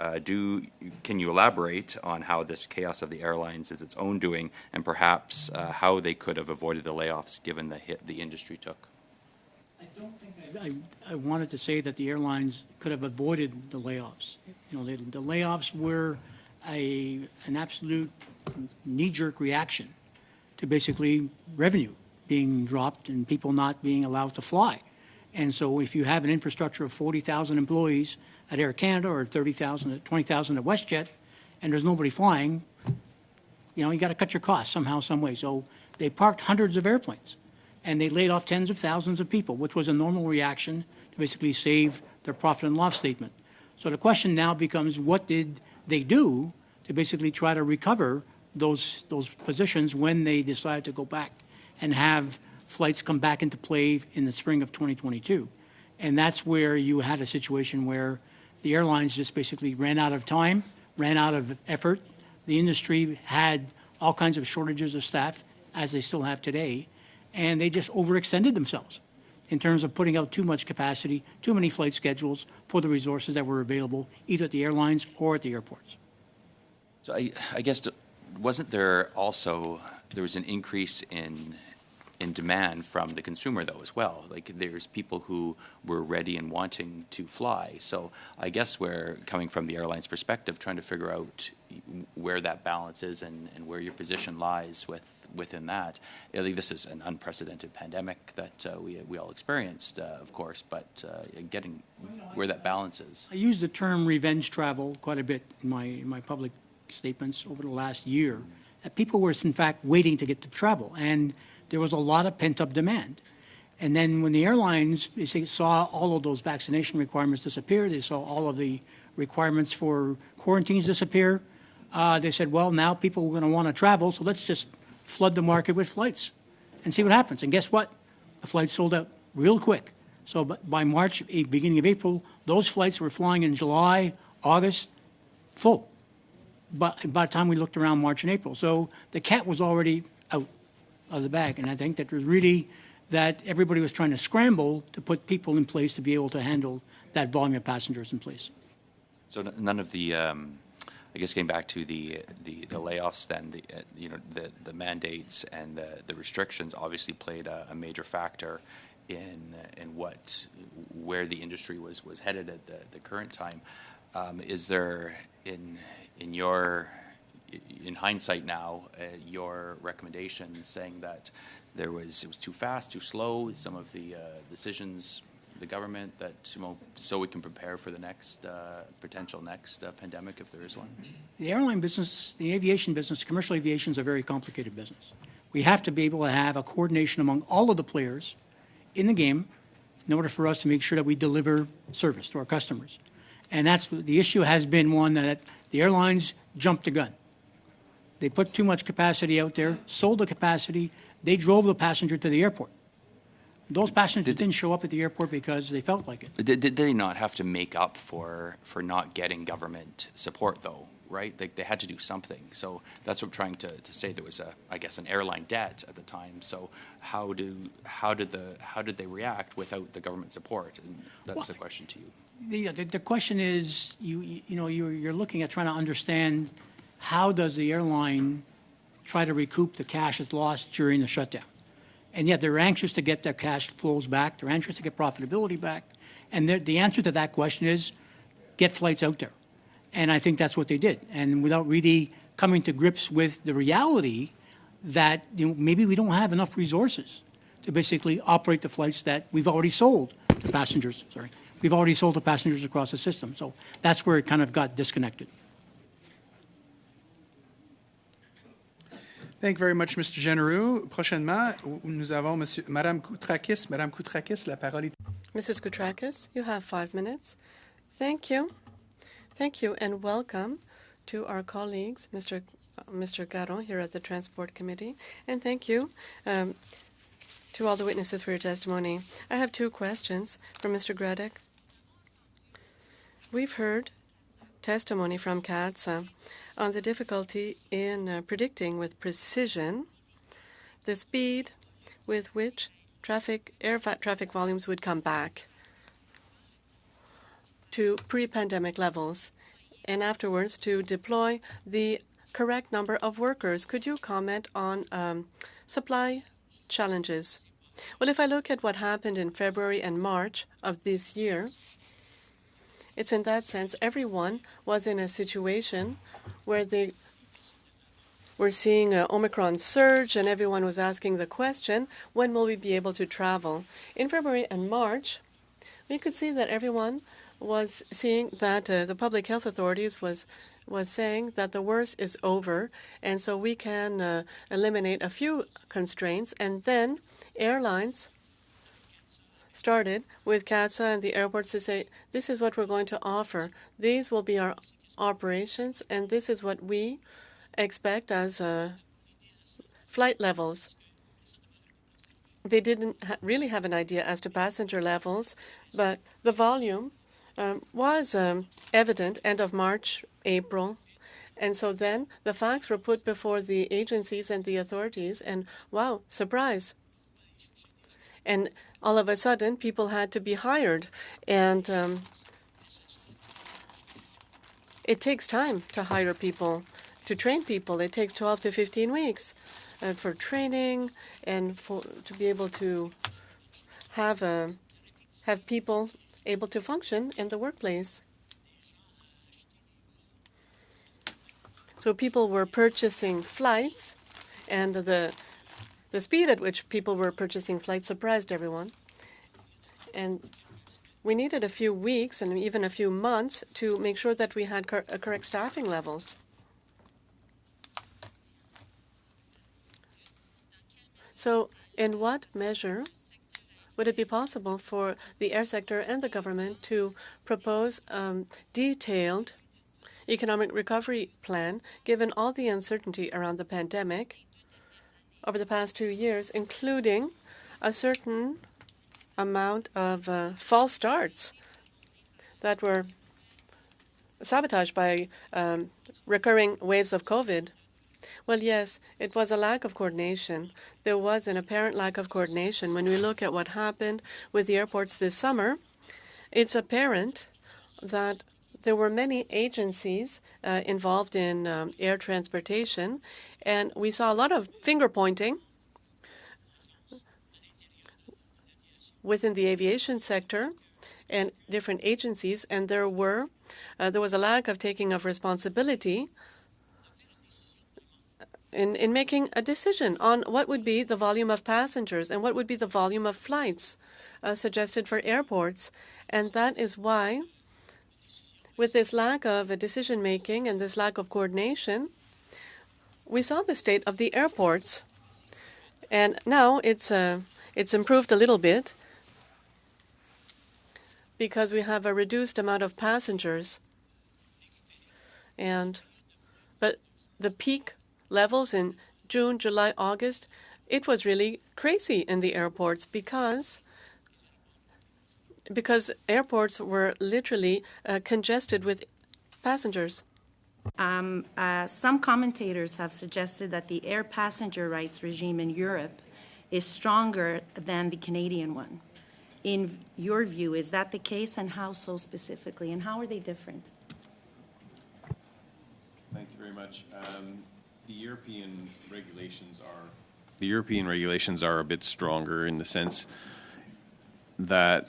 can you elaborate on how this chaos of the airlines is its own doing, and perhaps how they could have avoided the layoffs given the hit the industry took? I don't think I wanted to say that the airlines could have avoided the layoffs. The layoffs were an absolute knee-jerk reaction to basically revenue being dropped and people not being allowed to fly. And so if you have an infrastructure of 40,000 employees at Air Canada or 30,000, 20,000 at WestJet, and there's nobody flying, you got to cut your costs somehow, some way. So they parked hundreds of airplanes, and they laid off tens of thousands of people, which was a normal reaction to basically save their profit and loss statement. So the question now becomes, what did they do to basically try to recover those positions when they decided to go back and have flights come back into play in the spring of 2022? And that's where you had a situation where the airlines just basically ran out of time, ran out of effort. The industry had all kinds of shortages of staff, as they still have today, and they just overextended themselves in terms of putting out too much capacity, too many flight schedules for the resources that were available either at the airlines or at the airports. So I guess, wasn't there also, there was an increase in demand from the consumer, though, as well? Like, there's people who were ready and wanting to fly. So I guess we're coming from the airline's perspective, trying to figure out where that balance is and where your position lies within that. I think this is an unprecedented pandemic that we all experienced, of course, but getting where that balance is. I use the term revenge travel quite a bit in my public statements over the last year. That people were, in fact, waiting to get to travel, and there was a lot of pent-up demand. And then when the airlines saw all of those vaccination requirements disappear, they saw all of the requirements for quarantines disappear, they said, well, now people are going to want to travel, so let's just flood the market with flights and see what happens. And guess what? The flights sold out real quick. So by March, beginning of April, those flights were flying in July, August, full. But by the time we looked around March and April. So the cat was already out of the bag. And I think that was really that everybody was trying to scramble to put people in place to be able to handle that volume of passengers in place. So none of the, I guess getting back to the layoffs then, the mandates and the restrictions obviously played a major factor in where the industry was headed at the current time. Is there in hindsight now, your recommendation saying that it was too fast, too slow, some of the decisions the government that, so we can prepare for the next potential next pandemic if there is one? The airline business, the aviation business, commercial aviation is a very complicated business. We have to be able to have a coordination among all of the players in the game in order for us to make sure that we deliver service to our customers. And that's the issue has been one that the airlines jumped the gun. They put too much capacity out there, sold the capacity, they drove the passenger to the airport. Those passengers didn't show up at the airport because they felt like it. Did they not have to make up for not getting government support, though, right? They had to do something. So that's what I'm trying to say. There was, I guess, an airline debt at the time. So how did they react without the government support? And that's the question to you. The question is, you're looking at trying to understand how does the airline try to recoup the cash it's lost during the shutdown. And yet they're anxious to get their cash flows back. They're anxious to get profitability back. And the answer to that question is get flights out there. And I think that's what they did. And without really coming to grips with the reality that maybe we don't have enough resources to basically operate the flights that we've already sold to passengers. We've already sold to passengers across the system. So that's where it kind of got disconnected. Thank you very much, Mr. Genereux. Prochainement, nous avons Madame Koutrakis. Madame Koutrakis, la parole est... Mrs. Koutrakis, you have 5 minutes. Thank you. Thank you, and welcome to our colleagues, Mr. Garon, here at the Transport Committee. And thank you to all the witnesses for your testimony. I have 2 questions for Mr. Gradek. We've heard testimony from CATSA on the difficulty in predicting with precision the speed with which air traffic volumes would come back to pre-pandemic levels, and afterwards to deploy the correct number of workers. Could you comment on supply challenges? Well, if I look at what happened in February and March of this year, it's in that sense everyone was in a situation where they were seeing an Omicron surge, and everyone was asking the question, when will we be able to travel? In February and March, we could see that everyone was seeing that the public health authorities was saying that the worst is over, and so we can eliminate a few constraints. And then airlines started with CATSA and the airports to say, this is what we're going to offer. These will be our operations, and this is what we expect as flight levels. They didn't really have an idea as to passenger levels, but the volume was evident end of March, April. And so then the facts were put before the agencies and the authorities, and wow, surprise. And all of a sudden, people had to be hired. And it takes time to hire people, to train people. It takes 12 to 15 weeks for training and to be able to have people able to function in the workplace. So people were purchasing flights, and the speed at which people were purchasing flights surprised everyone. And we needed a few weeks and even a few months to make sure that we had correct staffing levels. So in what measure would it be possible for the air sector and the government to propose a detailed economic recovery plan, given all the uncertainty around the pandemic over the past 2 years, including a certain amount of false starts that were sabotaged by recurring waves of COVID? Well, yes, it was a lack of coordination. There was an apparent lack of coordination. When we look at what happened with the airports this summer, it's apparent that there were many agencies involved in air transportation, and we saw a lot of finger-pointing within the aviation sector and different agencies, and there was a lack of taking of responsibility in making a decision on what would be the volume of passengers and what would be the volume of flights suggested for airports. And that is why, with this lack of decision-making and this lack of coordination, we saw the state of the airports. And now it's improved a little bit because we have a reduced amount of passengers. But the peak levels in June, July, August, it was really crazy in the airports because airports were literally congested with passengers. Some commentators have suggested that the air passenger rights regime in Europe is stronger than the Canadian one. In your view, is that the case, and how so specifically, and how are they different? Thank you very much. The European regulations are a bit stronger in the sense that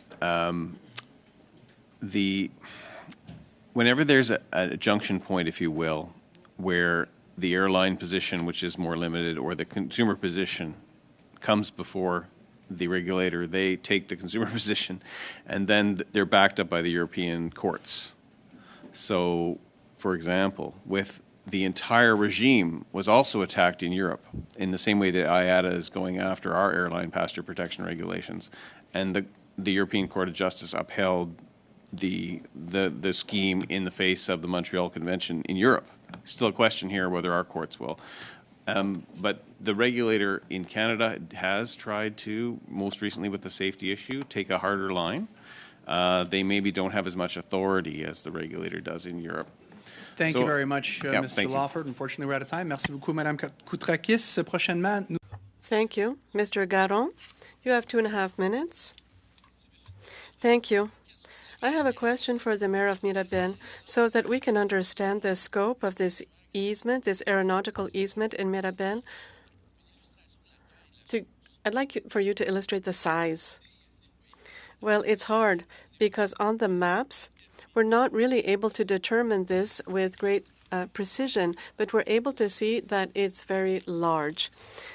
whenever there's a junction point, if you will, where the airline position, which is more limited, or the consumer position comes before the regulator, they take the consumer position, and then they're backed up by the European courts. So, for example, with the entire regime was also attacked in Europe in the same way that IATA is going after our airline passenger protection regulations. And the European Court of Justice upheld the scheme in the face of the Montreal Convention in Europe. Still a question here whether our courts will. But the regulator in Canada has tried to, most recently with the safety issue, take a harder line. They maybe don't have as much authority as the regulator does in Europe. Thank you very much, Mr. thank you. Lawford. Unfortunately, we're out of time. Merci beaucoup, Madame Koutrakis. Prochainement, nous... Thank you. Mr. Garon, you have 2.5 minutes. Thank you. I have a question for the Mayor of Mirabel so that we can understand the scope of this easement, this aeronautical easement in Mirabel. I'd like for you to illustrate the size. Well, it's hard because on the maps, we're not really able to determine this with great precision, but we're able to see that it's very large.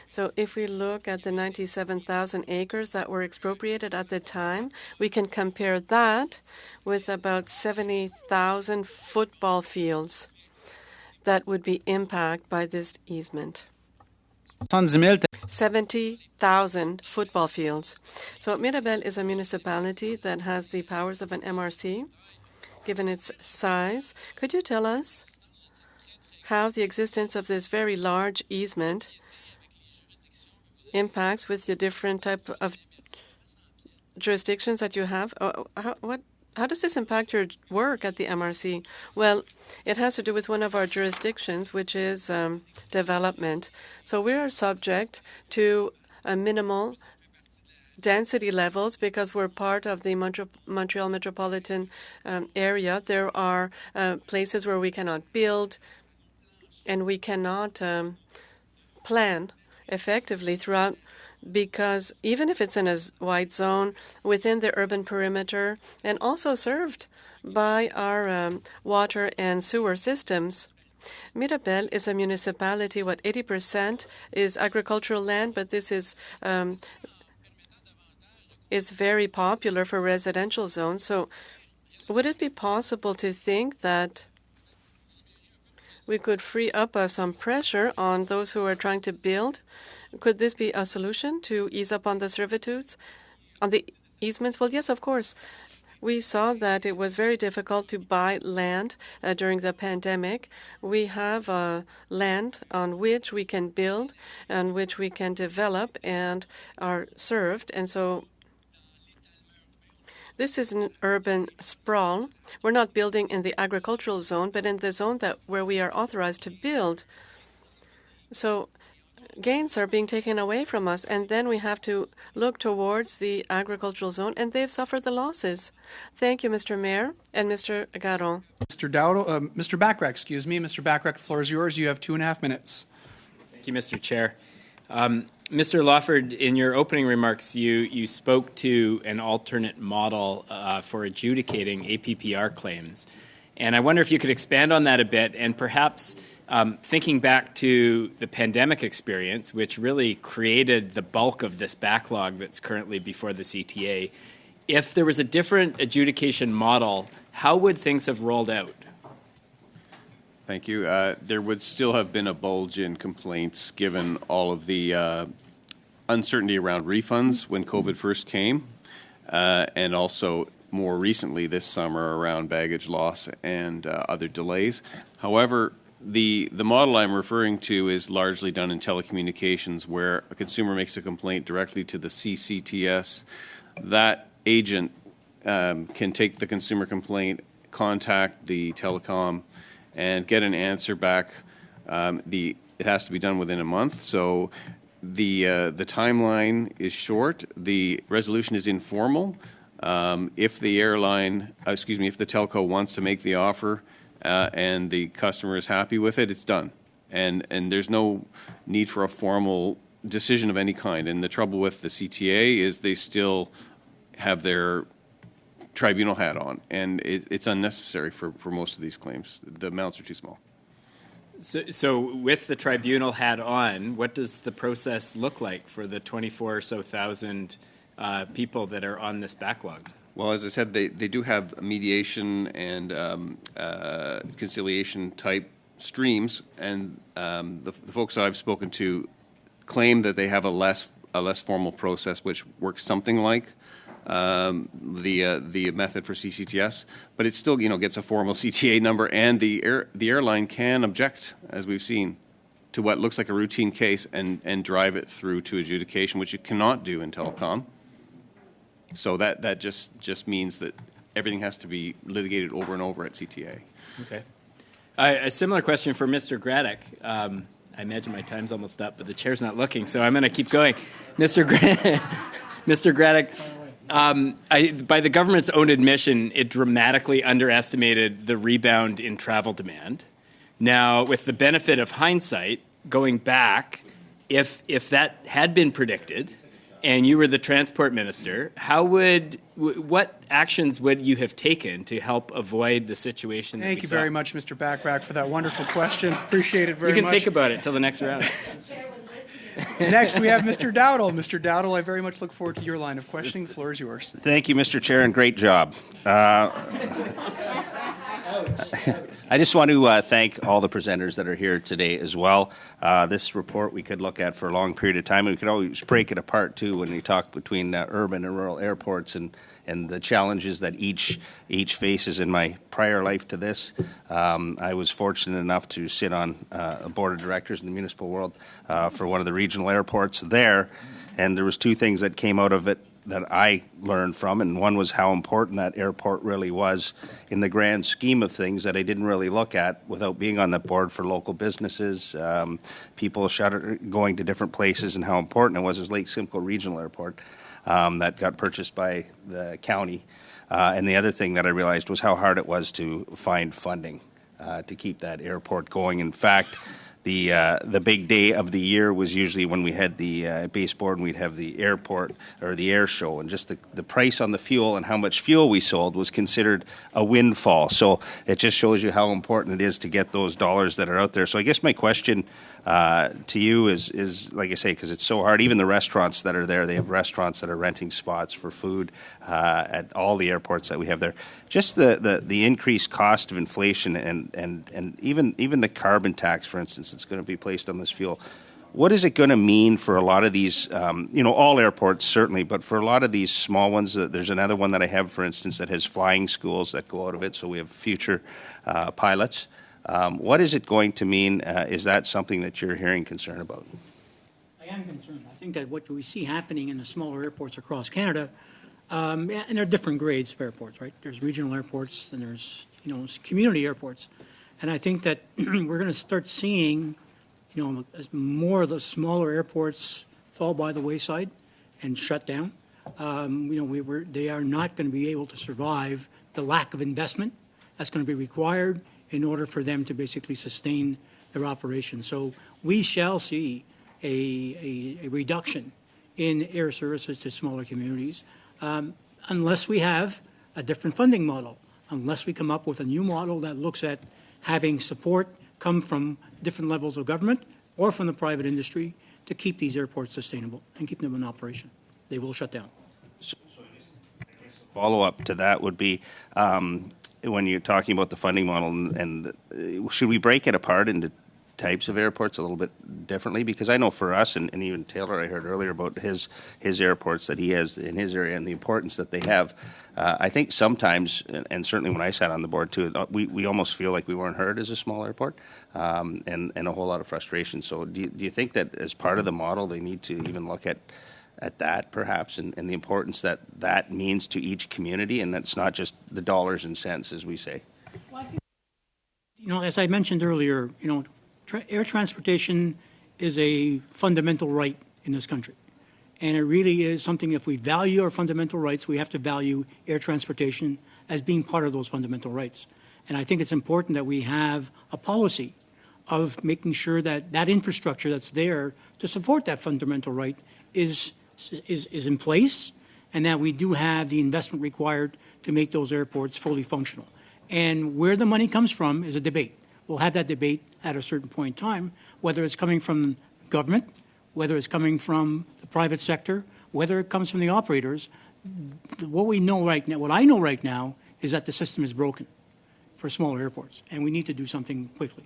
So if we look at the 97,000 acres that were expropriated at the time, we can compare that with about 70,000 football fields that would be impacted by this easement. 70,000 football fields. So Mirabel is a municipality that has the powers of an MRC, given its size. Could you tell us how the existence of this very large easement impacts with the different type of jurisdictions that you have? How does this impact your work at the MRC? Well, it has to do with one of our jurisdictions, which is development. So we are subject to a minimal density levels because we're part of the Montreal metropolitan area. There are places where we cannot build and we cannot plan effectively throughout, because even if it's in a wide zone within the urban perimeter and also served by our water and sewer systems. Mirabel is a municipality, 80% is agricultural land, but this is very popular for residential zones. So would it be possible to think that we could free up some pressure on those who are trying to build? Could this be a solution to ease up on the servitudes, on the easements? Well, yes, of course. We saw that it was very difficult to buy land during the pandemic. We have land on which we can build, on which we can develop and are served. And so this is an urban sprawl. We're not building in the agricultural zone, but in the zone where we are authorized to build. So gains are being taken away from us, and then we have to look towards the agricultural zone, and they've suffered the losses. Thank you, Mr. Mayor and Mr. Garon. Mr. Bachrach, Mr. Bachrach, the floor is yours. You have 2.5 minutes. Thank you, Mr. Chair. Mr. Lawford, in your opening remarks, you spoke to an alternate model for adjudicating APPR claims. And I wonder if you could expand on that a bit and perhaps Thinking back to the pandemic experience, which really created the bulk of this backlog that's currently before the CTA, if there was a different adjudication model, how would things have rolled out? Thank you. There would still have been a bulge in complaints given all of the uncertainty around refunds when COVID first came, and also more recently this summer around baggage loss and other delays. However, the model I'm referring to is largely done in telecommunications, where a consumer makes a complaint directly to the CCTS. That agent can take the consumer complaint, contact the telecom, and get an answer back. It has to be done within a month, so the timeline is short. The resolution is informal. If the if the telco wants to make the offer and the customer is happy with it, it's done. And there's no need for a formal decision of any kind. And the trouble with the CTA is they still have their tribunal hat on, and it's unnecessary for most of these claims. The amounts are too small. So with the tribunal hat on, what does the process look like for the 24 or so thousand people that are on this backlog? Well, as I said, they do have mediation and conciliation type streams, and the folks that I've spoken to claim that they have a less formal process, which works something like the method for CCTS, but it still gets a formal CTA number, and the airline can object, as we've seen, to what looks like a routine case and drive it through to adjudication, which you cannot do in telecom. So that just means that everything has to be litigated over and over at CTA. Okay. A similar question for Mr. Graddick. I imagine my time's almost up, but the chair's not looking, so I'm going to keep going. Mr. Graddick, by the government's own admission, it dramatically underestimated the rebound in travel demand. Now, with the benefit of hindsight, going back, if that had been predicted, and you were the transport minister, what actions would you have taken to help avoid the situation? Thank you very much, Mr. Backrack, for that wonderful question. Appreciate it very much. You can think about it till the next round. Next, we have Mr. Dowdle. Mr. Dowdle, I very much look forward to your line of questioning. The floor is yours. Thank you, Mr. Chair, and great job. I just want to thank all the presenters that are here today as well. This report we could look at for a long period of time, and we could always break it apart too when we talk between urban and rural airports and the challenges that each faces. In my prior life to this, I was fortunate enough to sit on a board of directors in the municipal world for one of the regional airports there, and there was two things that came out of it that I learned from, and one was how important that airport really was in the grand scheme of things that I didn't really look at without being on the board for local businesses, people going to different places, and how important it was. Lake Simcoe Regional Airport that got purchased by the county. And the other thing that I realized was how hard it was to find funding to keep that airport going. In fact, the big day of the year was usually when we had the base board and we'd have the airport or the air show, and just the price on the fuel and how much fuel we sold was considered a windfall. So it just shows you how important it is to get those dollars that are out there. So I guess my question to you is like I say, because it's so hard, even the restaurants that are there, they have restaurants that are renting spots for food at all the airports that we have there. Just the increased cost of inflation and even the carbon tax, for instance, it's going to be placed on this fuel. What is it going to mean for a lot of these, all airports certainly, but for a lot of these small ones? There's another one that I have, for instance, that has flying schools that go out of it, so we have future pilots. What is it going to mean? Is that something that you're hearing concern about? I am concerned. I think that what we see happening in the smaller airports across Canada, and there are different grades of airports, right? There's regional airports and there's, community airports. And I think that we're going to start seeing, as more of the smaller airports fall by the wayside and shut down. They are not going to be able to survive the lack of investment that's going to be required in order for them to basically sustain their operation. So we shall see a reduction in air services to smaller communities unless we have a different funding model, unless we come up with a new model that looks at having support come from different levels of government or from the private industry to keep these airports sustainable and keep them in operation. They will shut down. Follow-up to that would be when you're talking about the funding model, and should we break it apart into types of airports a little bit differently? Because I know for us, and even Taylor, I heard earlier about his airports that he has in his area and the importance that they have. I think sometimes, and certainly when I sat on the board too, we almost feel like we weren't heard as a small airport, and a whole lot of frustration. So do you think that as part of the model they need to even look at that perhaps, and the importance that means to each community, and that's not just the dollars and cents, as we say? Well, I think, as I mentioned earlier, air transportation is a fundamental right in this country. And it really is something, if we value our fundamental rights, we have to value air transportation as being part of those fundamental rights. And I think it's important that we have a policy of making sure that that infrastructure that's there to support that fundamental right is in place, and that we do have the investment required to make those airports fully functional. And where the money comes from is a debate. We'll have that debate at a certain point in time, whether it's coming from government, whether it's coming from the private sector, whether it comes from the operators. What I know right now is that the system is broken for smaller airports, and we need to do something quickly.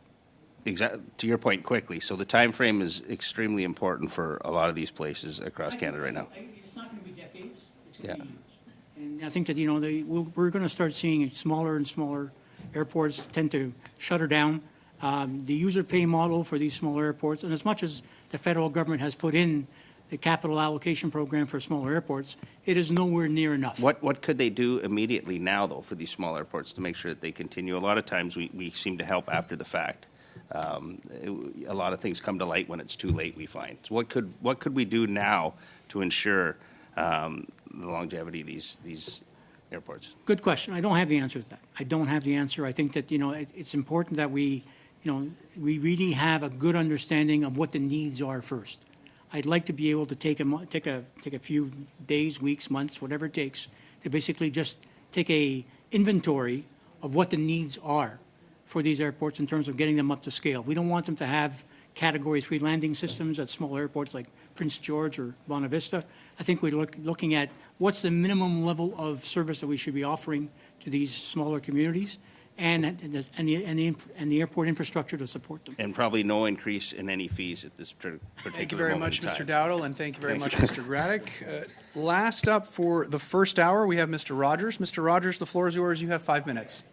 Exactly. To your point, quickly. So the time frame is extremely important for a lot of these places across Canada right now. It's not going to be decades. It's going to be years. And I think that we're going to start seeing smaller and smaller airports tend to shutter down. The user pay model for these smaller airports, and as much as the federal government has put in the capital allocation program for smaller airports, it is nowhere near enough. What could they do immediately now, though, for these small airports to make sure that they continue? A lot of times we seem to help after the fact. A lot of things come to light when it's too late, we find. So what could we do now to ensure the longevity of these airports? Good question. I don't have the answer to that. I don't have the answer. I think that it's important that we really have a good understanding of what the needs are first. I'd like to be able to take a few days, weeks, months, whatever it takes, to basically just take a inventory of what the needs are for these airports in terms of getting them up to scale. We don't want them to have Category 3 landing systems at small airports like Prince George or Bonavista. Vista. I think we're looking at what's the minimum level of service that we should be offering to these smaller communities, and the airport infrastructure to support them. And probably no increase in any fees at this particular moment. Thank you very much, Mr. Dowdle, and thank you very much, Mr. Graddick. Last up for the first hour, we have Mr. Rogers. Mr. Rogers, the floor is yours. You have 5 minutes.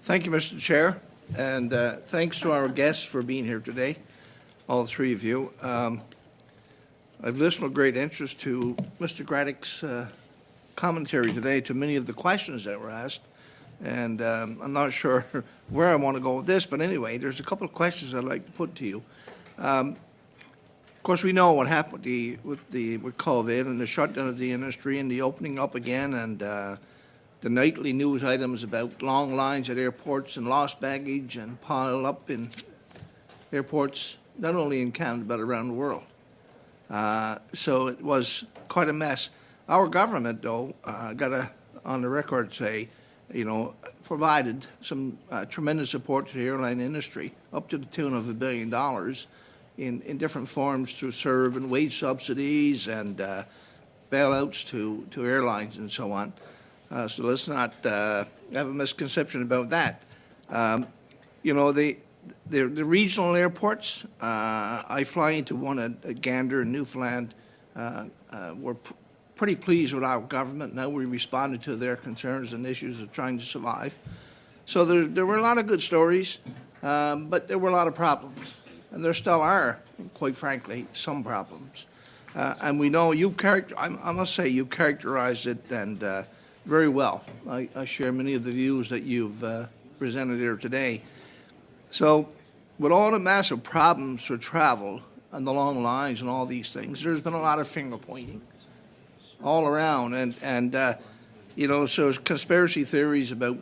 Thank you, Mr. Chair, and thanks to our guests for being here today, all three of you. I've listened with great interest to Mr. Graddick's commentary today, to many of the questions that were asked, and I'm not sure where I want to go with this, but anyway, there's a couple of questions I'd like to put to you. Of course, we know what happened with COVID and the shutdown of the industry and the opening up again, and the nightly news items about long lines at airports and lost baggage and pile up in airports, not only in Canada but around the world. So it was quite a mess. Our government, though, got on the record say, provided some tremendous support to the airline industry, up to the tune of $1 billion in different forms through CERB and wage subsidies and bailouts to airlines and so on. So let's not have a misconception about that. The regional airports, I fly into one at Gander in Newfoundland. We're pretty pleased with our government. Now we responded to their concerns and issues of trying to survive. So there were a lot of good stories, but there were a lot of problems. And there still are, quite frankly, some problems. And we know I must say you characterized it and very well. I share many of the views that you've presented here today. So with all the massive problems for travel and the long lines and all these things, there's been a lot of finger pointing all around. And so conspiracy theories about,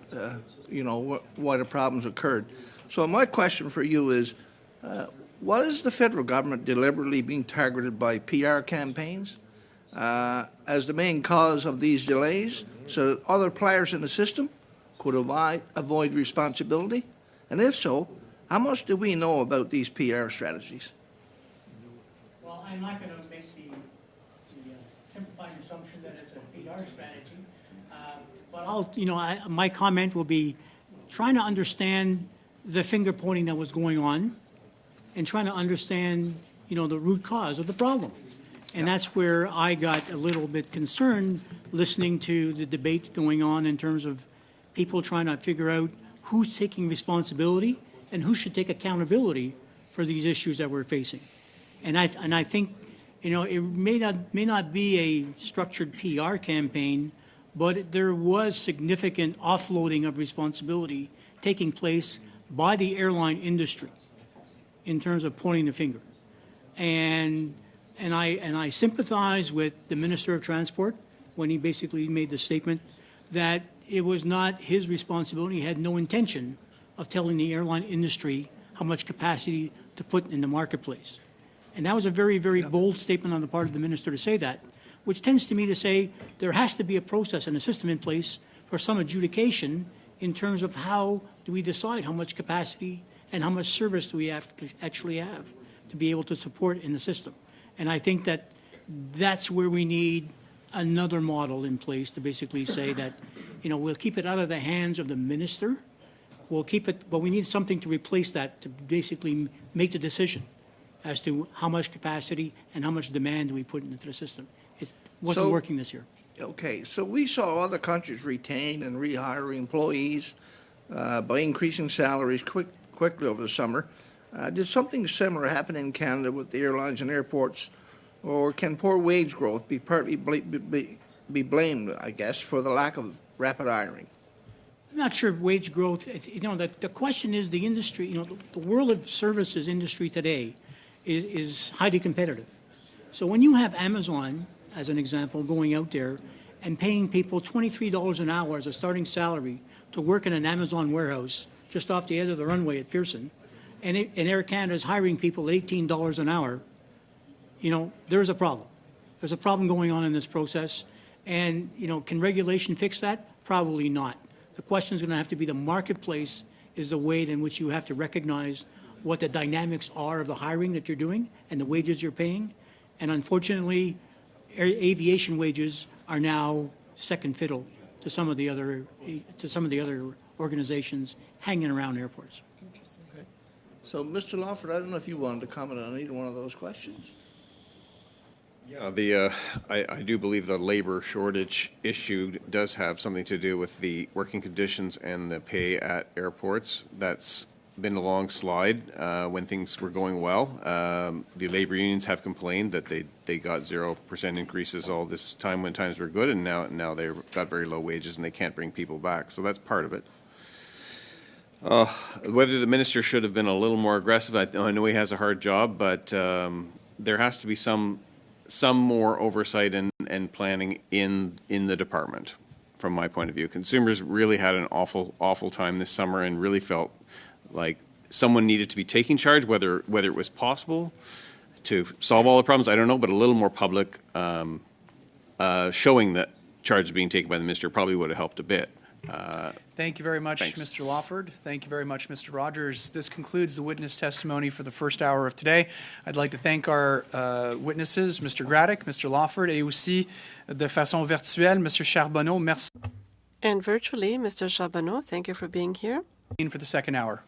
why the problems occurred. So my question for you is, was the federal government deliberately being targeted by PR campaigns as the main cause of these delays so that other players in the system could avoid responsibility? And if so, How much do we know about these PR strategies? Well, I'm not going to make the simplified assumption that it's a PR strategy, but my comment will be trying to understand the finger pointing that was going on and trying to understand, the root cause of the problem. And that's where I got a little bit concerned listening to the debate going on in terms of people trying to figure out who's taking responsibility and who should take accountability for these issues that we're facing. And I think, it may not be a structured PR campaign, but there was significant offloading of responsibility taking place by the airline industry in terms of pointing the finger. And I sympathize with the Minister of Transport when he basically made the statement that it was not his responsibility. He had no intention of telling the airline industry how much capacity to put in the marketplace. And that was a very, very bold statement on the part of the minister to say that, which tends to me to say there has to be a process and a system in place for some adjudication in terms of how do we decide how much capacity and how much service do we have to actually have to be able to support in the system. And I think that that's where we need another model in place to basically say that, we'll keep it out of the hands of the minister. We'll keep it, but we need something to replace that to basically make the decision as to how much capacity and how much demand do we put into the system. It wasn't working this year. Okay, so we saw other countries retain and rehire employees by increasing salaries quickly over the summer. Did something similar happen in Canada with the airlines and airports, or can poor wage growth be partly be blamed, I guess, for the lack of rapid hiring? I'm not sure if wage growth, the question is the industry, the world of services industry today is highly competitive. So when you have Amazon, as an example, going out there and paying people $23 an hour as a starting salary to work in an Amazon warehouse just off the end of the runway at Pearson, and Air Canada is hiring people at $18 an hour, there's a problem. There's a problem going on in this process. And, can regulation fix that? Probably not. The question is going to have to be the marketplace is the way in which you have to recognize what the dynamics are of the hiring that you're doing and the wages you're paying. And unfortunately, aviation wages are now second fiddle to some of the other organizations hanging around airports. So, Mr. Lawford, I don't know if you wanted to comment on either one of those questions. Yeah, I do believe the labor shortage issue does have something to do with the working conditions and the pay at airports. That's been a long slide when things were going well. The labor unions have complained that they got 0% increases all this time when times were good, and now they've got very low wages and they can't bring people back. So that's part of it. Whether the minister should have been a little more aggressive, I know he has a hard job, but there has to be some more oversight and planning in the department, from my point of view. Consumers really had an awful time this summer and really felt like someone needed to be taking charge, whether it was possible to solve all the problems, I don't know, but a little more public showing that charge is being taken by the minister probably would have helped a bit. Thank you very much, Thanks. Mr. Lawford. Thank you very much, Mr. Rogers. This concludes the witness testimony for the first hour of today. I'd like to thank our witnesses, Mr. Graddick, Mr. Lawford, et aussi de façon virtuelle, Mr. Charbonneau. Merci And virtually, Mr. Charbonneau, thank you for being here. for the second hour.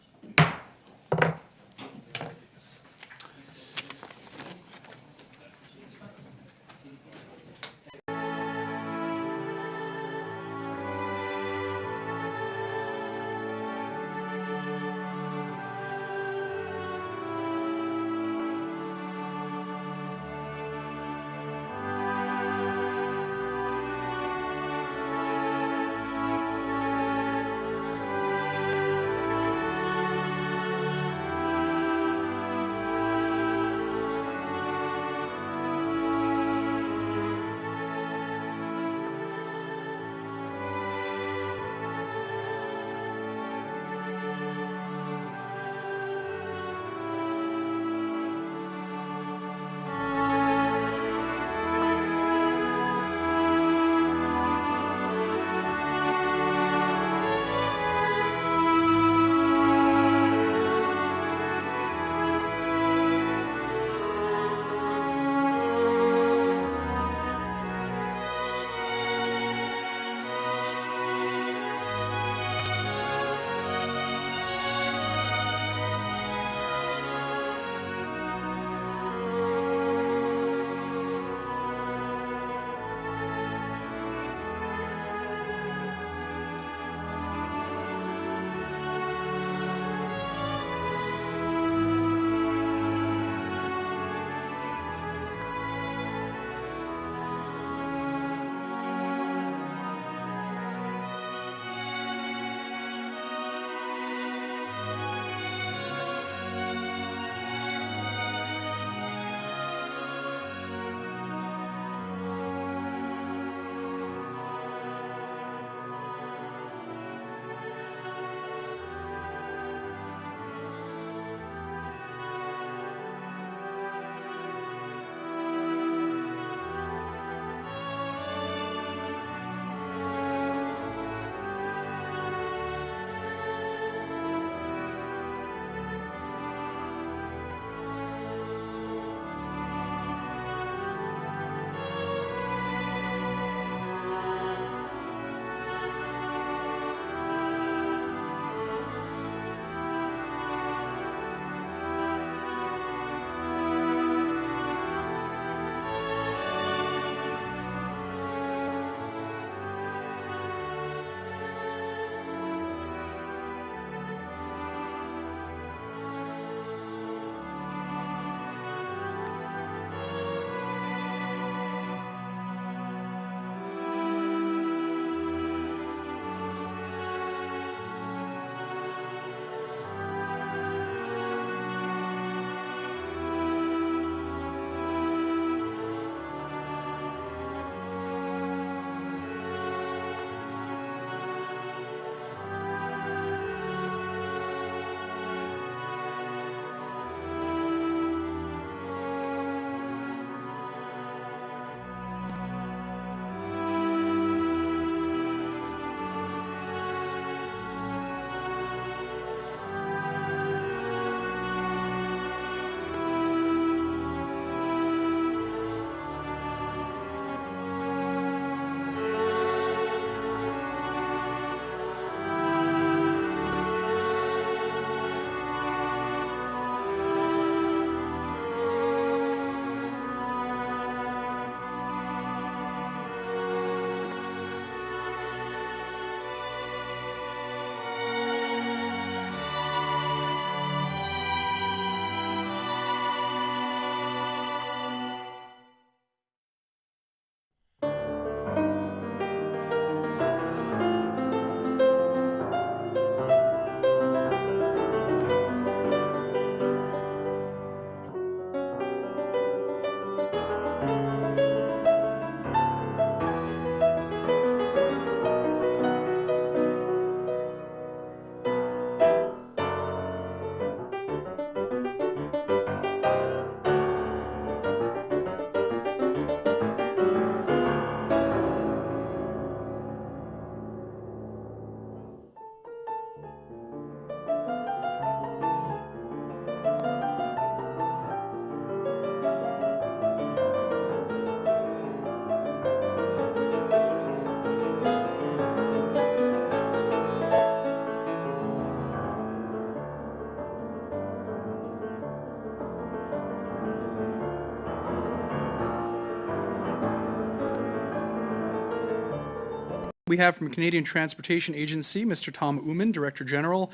We have from Canadian Transportation Agency, Mr. Tom Oomen, Director General,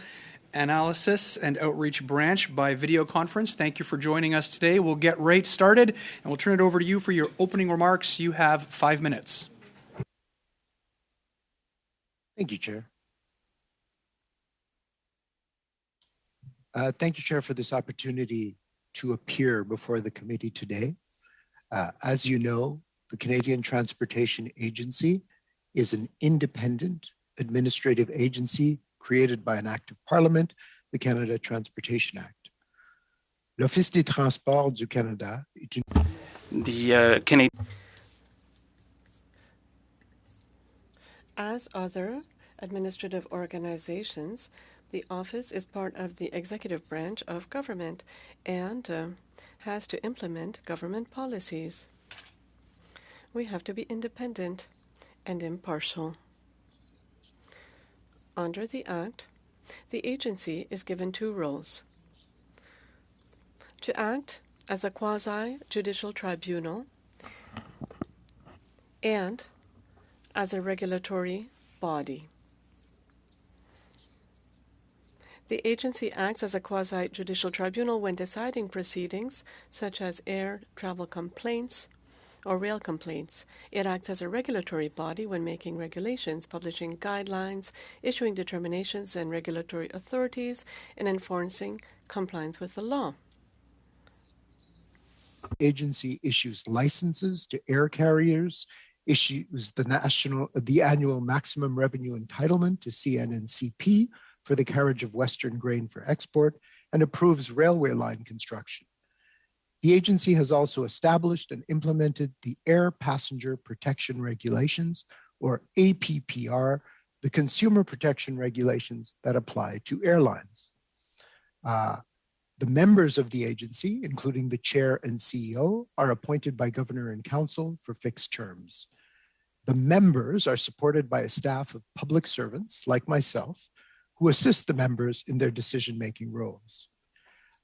Analysis and Outreach Branch by video conference. Thank you for joining us today. We'll get right started, and we'll turn it over to you for your opening remarks. You have 5 minutes. Thank you, Chair. Thank you, Chair, for this opportunity to appear before the committee today. As you know, the Canadian Transportation Agency is an independent administrative agency created by an act of Parliament, the Canada Transportation Act. L'Office des Transports du Canada est une... As other administrative organizations, the office is part of the executive branch of government and has to implement government policies. We have to be independent and impartial. Under the Act, the agency is given 2 roles: to act as a quasi-judicial tribunal and as a regulatory body. The agency acts as a quasi-judicial tribunal when deciding proceedings such as air travel complaints or rail complaints. It acts as a regulatory body when making regulations, publishing guidelines, issuing determinations and regulatory authorities, and enforcing compliance with the law. Agency issues licenses to air carriers, issues the annual maximum revenue entitlement to CN&CP for the carriage of Western grain for export, and approves railway line construction. The agency has also established and implemented the Air Passenger Protection Regulations, or APPR, the consumer protection regulations that apply to airlines. The members of the agency, including the chair and CEO, are appointed by Governor and Council for fixed terms. The members are supported by a staff of public servants like myself, who assist the members in their decision-making roles.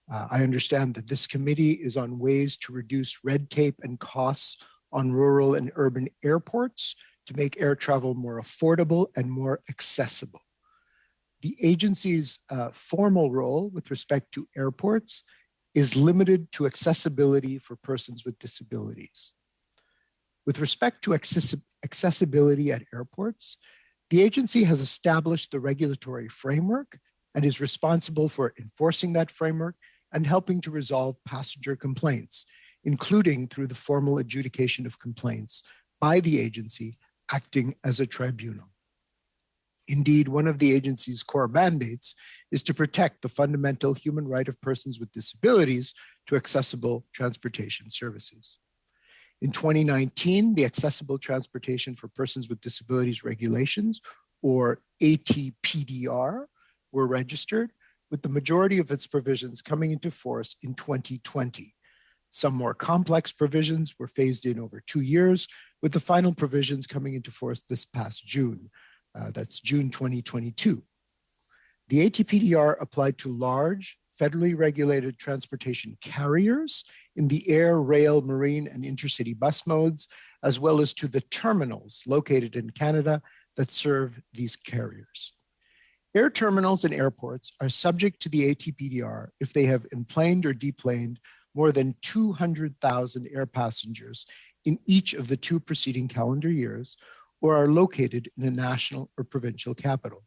I understand that this committee is on ways to reduce red tape and costs on rural and urban airports to make air travel more affordable and more accessible. The agency's formal role with respect to airports is limited to accessibility for persons with disabilities. With respect to accessibility at airports, the agency has established the regulatory framework and is responsible for enforcing that framework and helping to resolve passenger complaints, including through the formal adjudication of complaints by the agency acting as a tribunal. Indeed, one of the agency's core mandates is to protect the fundamental human right of persons with disabilities to accessible transportation services. In 2019, the Accessible Transportation for Persons with Disabilities Regulations, or ATPDR, were registered, with the majority of its provisions coming into force in 2020. Some more complex provisions were phased in over 2 years, with the final provisions coming into force this past June. That's June 2022. The ATPDR applied to large, federally regulated transportation carriers in the air, rail, marine, and intercity bus modes, as well as to the terminals located in Canada that serve these carriers. Air terminals and airports are subject to the ATPDR if they have emplaned or deplaned more than 200,000 air passengers in each of the 2 preceding calendar years, or are located in a national or provincial capital.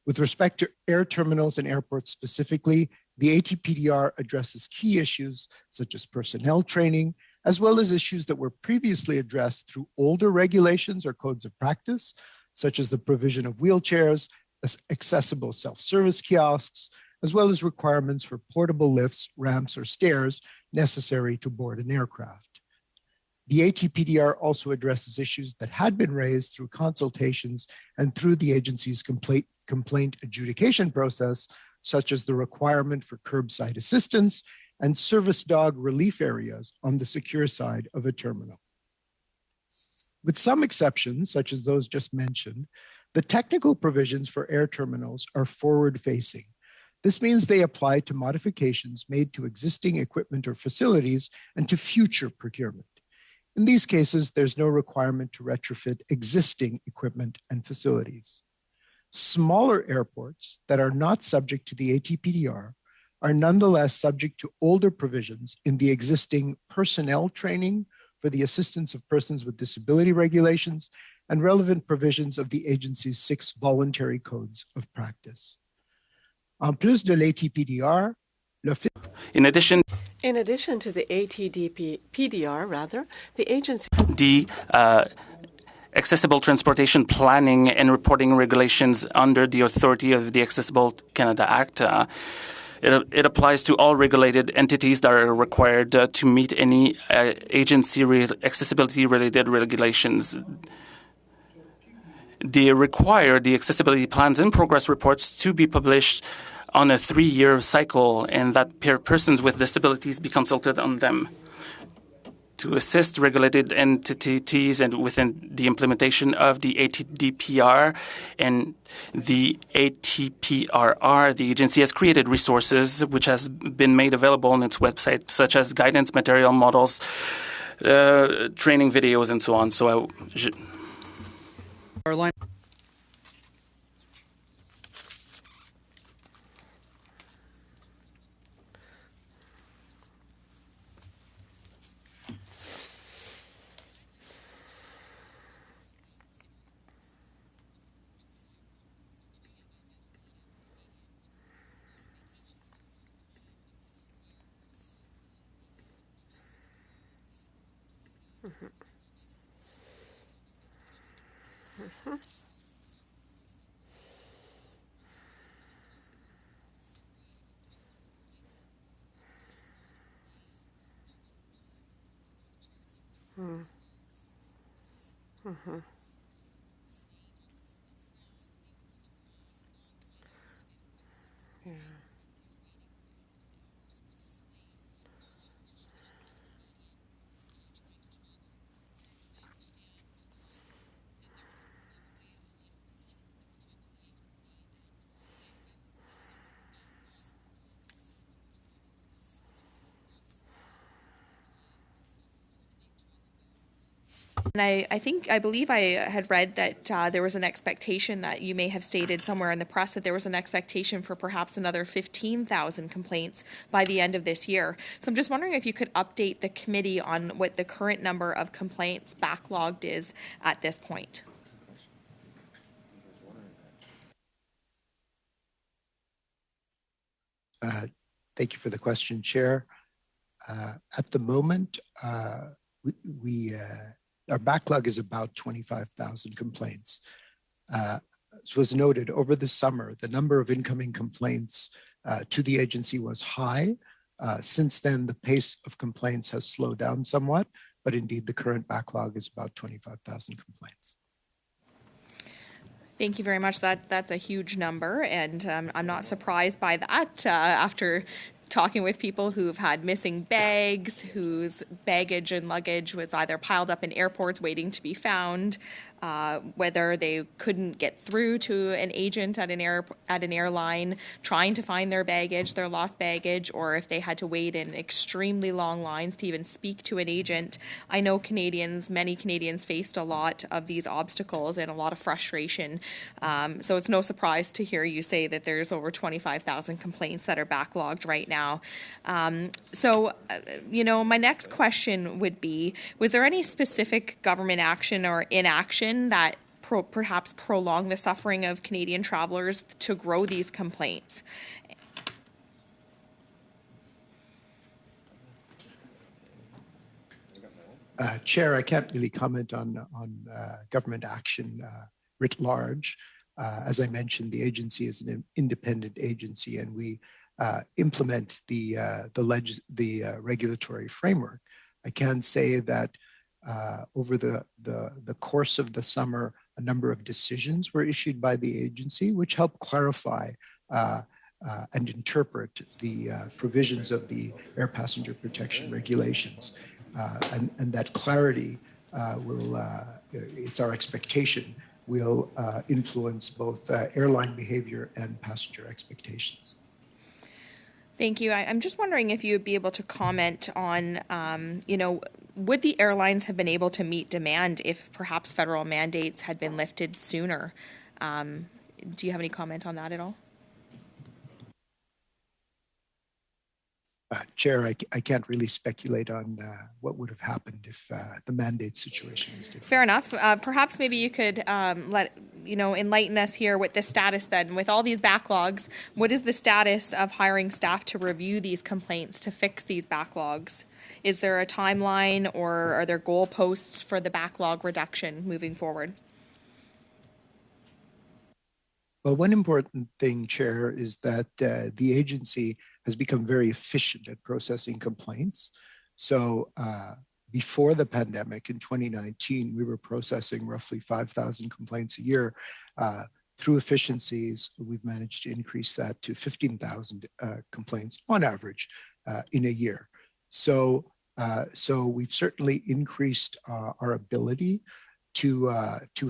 With respect to air terminals and airports specifically, the ATPDR addresses key issues such as personnel training, as well as issues that were previously addressed through older regulations or codes of practice, such as the provision of wheelchairs, accessible self-service kiosks, as well as requirements for portable lifts, ramps, or stairs necessary to board an aircraft. The ATPDR also addresses issues that had been raised through consultations and through the agency's complaint adjudication process, such as the requirement for curbside assistance and service dog relief areas on the secure side of a terminal. With some exceptions, such as those just mentioned, the technical provisions for air terminals are forward-facing. This means they apply to modifications made to existing equipment or facilities and to future procurement. In these cases, there's no requirement to retrofit existing equipment and facilities. Smaller airports that are not subject to the ATPDR are nonetheless subject to older provisions in the existing personnel training for the assistance of persons with disability regulations and relevant provisions of the agency's 6 voluntary codes of practice. En plus de l'ATPDR, in addition, to the PDR, the agency the Accessible Transportation Planning and Reporting Regulations under the authority of the Accessible Canada Act. It applies to all regulated entities that are required to meet any accessibility-related regulations. They require the accessibility plans and progress reports to be published on a 3-year cycle, and that persons with disabilities be consulted on them. To assist regulated entities and within the implementation of the ATDPR and the ATPRR, the agency has created resources which has been made available on its website, such as guidance material models, training videos, and so on. So Our line. And I believe I had read that there was an expectation that you may have stated somewhere in the press that there was an expectation for perhaps another 15,000 complaints by the end of this year. So I'm just wondering if you could update the committee on what the current number of complaints backlogged is at this point. Thank you for the question, Chair. At the moment, our backlog is about 25,000 complaints. As was noted, over the summer, the number of incoming complaints to the agency was high. Since then, the pace of complaints has slowed down somewhat, but indeed the current backlog is about 25,000 complaints. Thank you very much. That's a huge number, and I'm not surprised by that after talking with people who've had missing bags, whose baggage and luggage was either piled up in airports waiting to be found, whether they couldn't get through to an agent at an airline trying to find their baggage, their lost baggage, or if they had to wait in extremely long lines to even speak to an agent. I know many Canadians faced a lot of these obstacles and a lot of frustration. So it's no surprise to hear you say that there's over 25,000 complaints that are backlogged right now. My next question would be, was there any specific government action or inaction that perhaps prolong the suffering of Canadian travelers to grow these complaints? Chair, I can't really comment on government action writ large. As I mentioned, the agency is an independent agency, and we implement the regulatory framework. I can say that over the course of the summer, a number of decisions were issued by the agency, which help clarify and interpret the provisions of the air passenger protection regulations. And that clarity it's our expectation, will influence both airline behavior and passenger expectations. Thank you. I'm just wondering if you would be able to comment on, would the airlines have been able to meet demand if perhaps federal mandates had been lifted sooner? Do you have any comment on that at all? Chair, I can't really speculate on what would have happened if the mandate situation was different. Fair enough. Perhaps maybe you could enlighten us here with the status then. With all these backlogs, what is the status of hiring staff to review these complaints, to fix these backlogs? Is there a timeline, or are there goalposts for the backlog reduction moving forward? Well, one important thing, Chair, is that the agency has become very efficient at processing complaints. So before the pandemic in 2019, we were processing roughly 5,000 complaints a year. Through efficiencies, we've managed to increase that to 15,000 complaints on average in a year. So we've certainly increased our ability to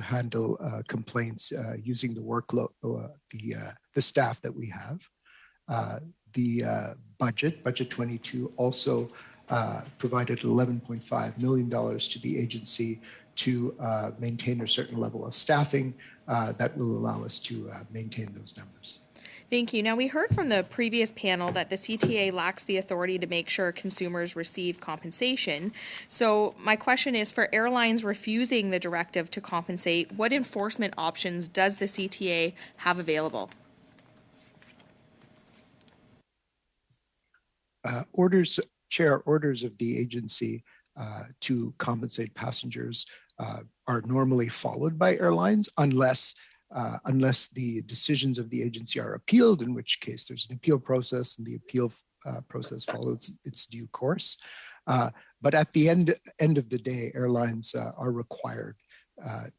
handle complaints using the workload, the staff that we have. The budget 22 also provided $11.5 million to the agency to maintain a certain level of staffing that will allow us to maintain those numbers. Thank you. Now, we heard from the previous panel that the CTA lacks the authority to make sure consumers receive compensation. So my question is, for airlines refusing the directive to compensate, what enforcement options does the CTA have available? Chair, orders of the agency to compensate passengers are normally followed by airlines unless the decisions of the agency are appealed, in which case there's an appeal process and the appeal process follows its due course. But at the end of the day, airlines are required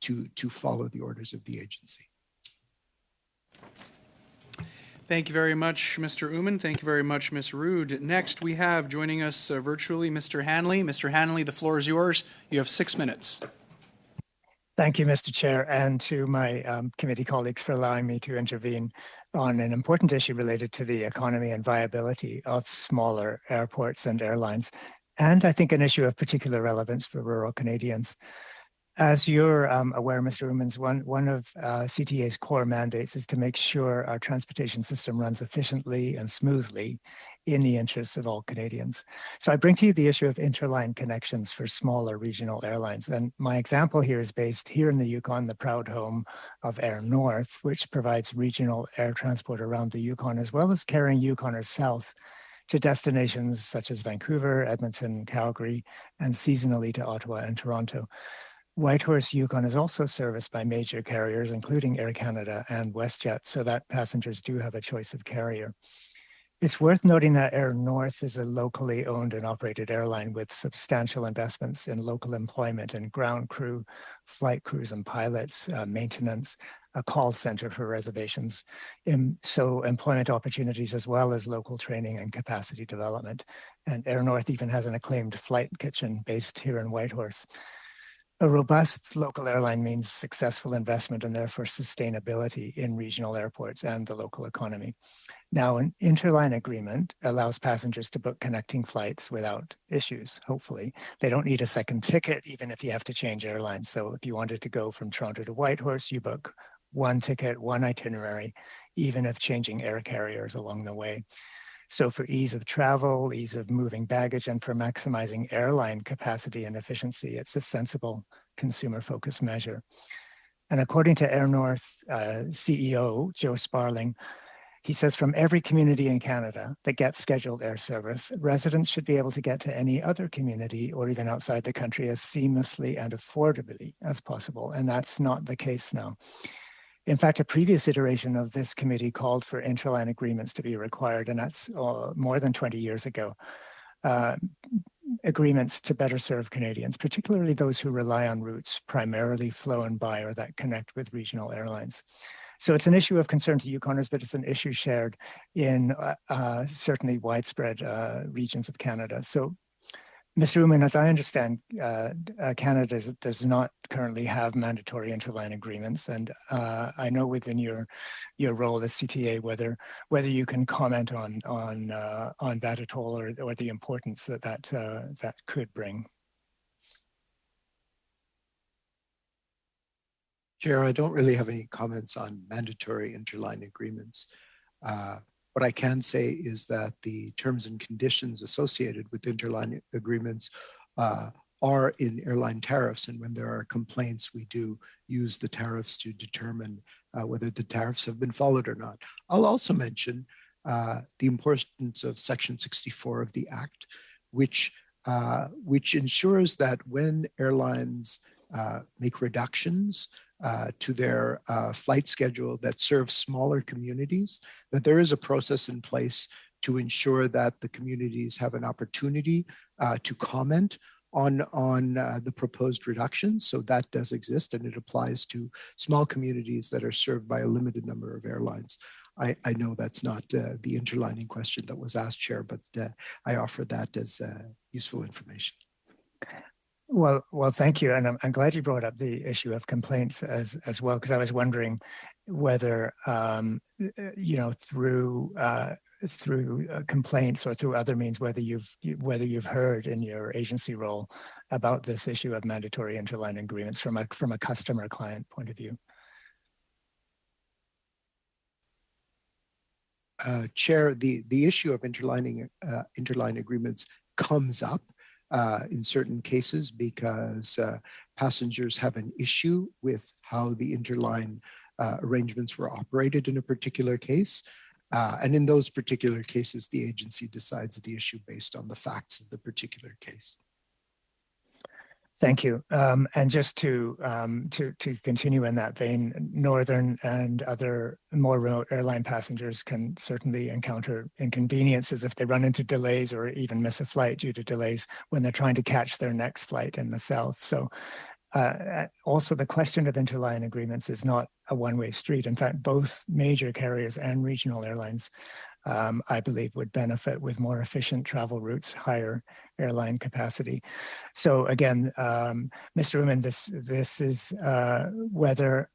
to follow the orders of the agency. Thank you very much, Mr. Oomen. Thank you very much, Ms. Rood. Next, we have joining us virtually Mr. Hanley. Mr. Hanley, the floor is yours. You have 6 minutes. Thank you, Mr. Chair, and to my committee colleagues for allowing me to intervene on an important issue related to the economy and viability of smaller airports and airlines, and I think an issue of particular relevance for rural Canadians. As you're aware, Mr. Oomens, one of CTA's core mandates is to make sure our transportation system runs efficiently and smoothly in the interests of all Canadians. So I bring to you the issue of interline connections for smaller regional airlines. And my example here is based here in the Yukon, the proud home of Air North, which provides regional air transport around the Yukon, as well as carrying Yukoners south to destinations such as Vancouver, Edmonton, Calgary, and seasonally to Ottawa and Toronto. Whitehorse Yukon is also serviced by major carriers, including Air Canada and WestJet, so that passengers do have a choice of carrier. It's worth noting that Air North is a locally owned and operated airline with substantial investments in local employment and ground crew, flight crews and pilots, maintenance, a call center for reservations, so employment opportunities as well as local training and capacity development. And Air North even has an acclaimed flight kitchen based here in Whitehorse. A robust local airline means successful investment and therefore sustainability in regional airports and the local economy. Now, an interline agreement allows passengers to book connecting flights without issues, hopefully. They don't need a second ticket, even if you have to change airlines. So if you wanted to go from Toronto to Whitehorse, you book one ticket, one itinerary, even if changing air carriers along the way. So for ease of travel, ease of moving baggage, and for maximizing airline capacity and efficiency, it's a sensible consumer-focused measure. And according to Air North CEO, Joe Sparling, he says from every community in Canada that gets scheduled air service, residents should be able to get to any other community or even outside the country as seamlessly and affordably as possible. And that's not the case now. In fact, a previous iteration of this committee called for interline agreements to be required, and that's more than 20 years ago. Agreements to better serve Canadians, particularly those who rely on routes primarily flown by or that connect with regional airlines. So it's an issue of concern to Yukoners, but it's an issue shared in certainly widespread regions of Canada. So, Mr. Oomen, as I understand, Canada does not currently have mandatory interline agreements, and I know within your role as CTA whether you can comment on that at all, or the importance that could bring. Chair, I don't really have any comments on mandatory interline agreements. What I can say is that the terms and conditions associated with interline agreements are in airline tariffs. And when there are complaints, we do use the tariffs to determine whether the tariffs have been followed or not. I'll also mention the importance of Section 64 of the Act, which ensures that when airlines make reductions to their flight schedule that serve smaller communities, that there is a process in place to ensure that the communities have an opportunity to comment on the proposed reductions. So that does exist, and it applies to small communities that are served by a limited number of airlines. I know that's not the interlining question that was asked, Chair, but I offer that as useful information. Well, thank you, and I'm glad you brought up the issue of complaints as well, because I was wondering whether through complaints or through other means, whether you've heard in your agency role about this issue of mandatory interline agreements from a customer client point of view. Chair, the issue of interline agreements comes up in certain cases because passengers have an issue with how the interline arrangements were operated in a particular case. And in those particular cases, the agency decides the issue based on the facts of the particular case. Thank you. And just to continue in that vein, Northern and other more remote airline passengers can certainly encounter inconveniences if they run into delays or even miss a flight due to delays when they're trying to catch their next flight in the south. So also the question of interline agreements is not a one-way street. In fact, both major carriers and regional airlines, I believe, would benefit with more efficient travel routes, higher airline capacity. So again, Mr. Uman, this is whether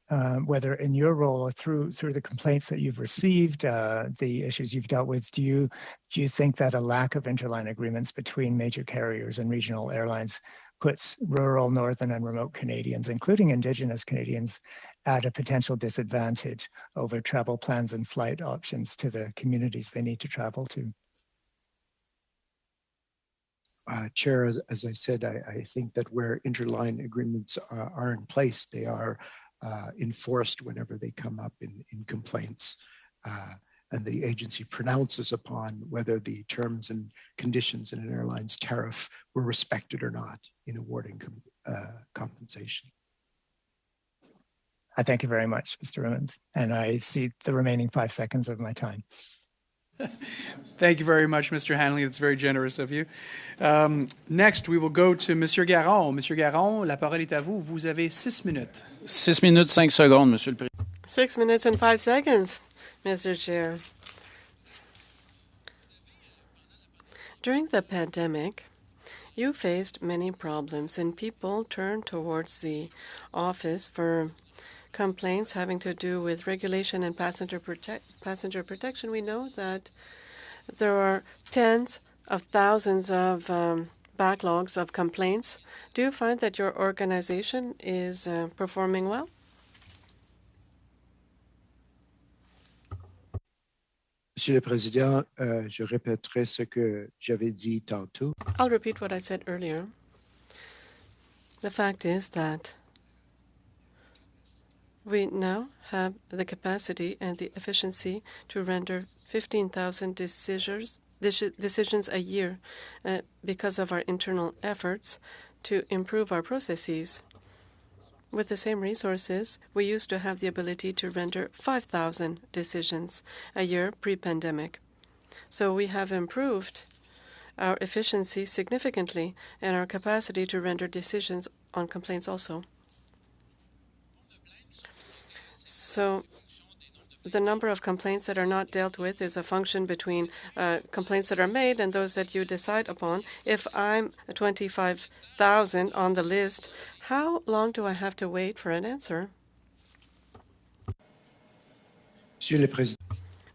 in your role or through the complaints that you've received, the issues you've dealt with, do you think that a lack of interline agreements between major carriers and regional airlines puts rural, northern, and remote Canadians, including Indigenous Canadians, at a potential disadvantage over travel plans and flight options to the communities they need to travel to? Chair, as I said, I think that where interline agreements are in place, they are enforced whenever they come up in complaints. And the agency pronounces upon whether the terms and conditions in an airline's tariff were respected or not in awarding compensation. I thank you very much, Mr. Emmons, and I see the remaining 5 seconds of my time. Thank you very much, Mr. Hanley. It's very generous of you. Next, we will go to Monsieur Garon. Monsieur Garon, la parole est à vous. Vous avez 6 minutes. 6 minutes, 5 secondes, Monsieur le Président. 6 minutes and 5 seconds, Mr. Chair. During the pandemic, you faced many problems, and people turned towards the office for complaints having to do with regulation and passenger protection. We know that there are tens of thousands of backlogs of complaints. Do you find that your organization is performing well? Monsieur le Président, je répéterai ce que j'avais dit tantôt. I'll repeat what I said earlier. The fact is that we now have the capacity and the efficiency to render 15,000 decisions a year because of our internal efforts to improve our processes. With the same resources, we used to have the ability to render 5,000 decisions a year pre-pandemic. So we have improved our efficiency significantly and our capacity to render decisions on complaints also. So the number of complaints that are not dealt with is a function between complaints that are made and those that you decide upon. If I'm 25,000 on the list, how long do I have to wait for an answer? Monsieur le Président.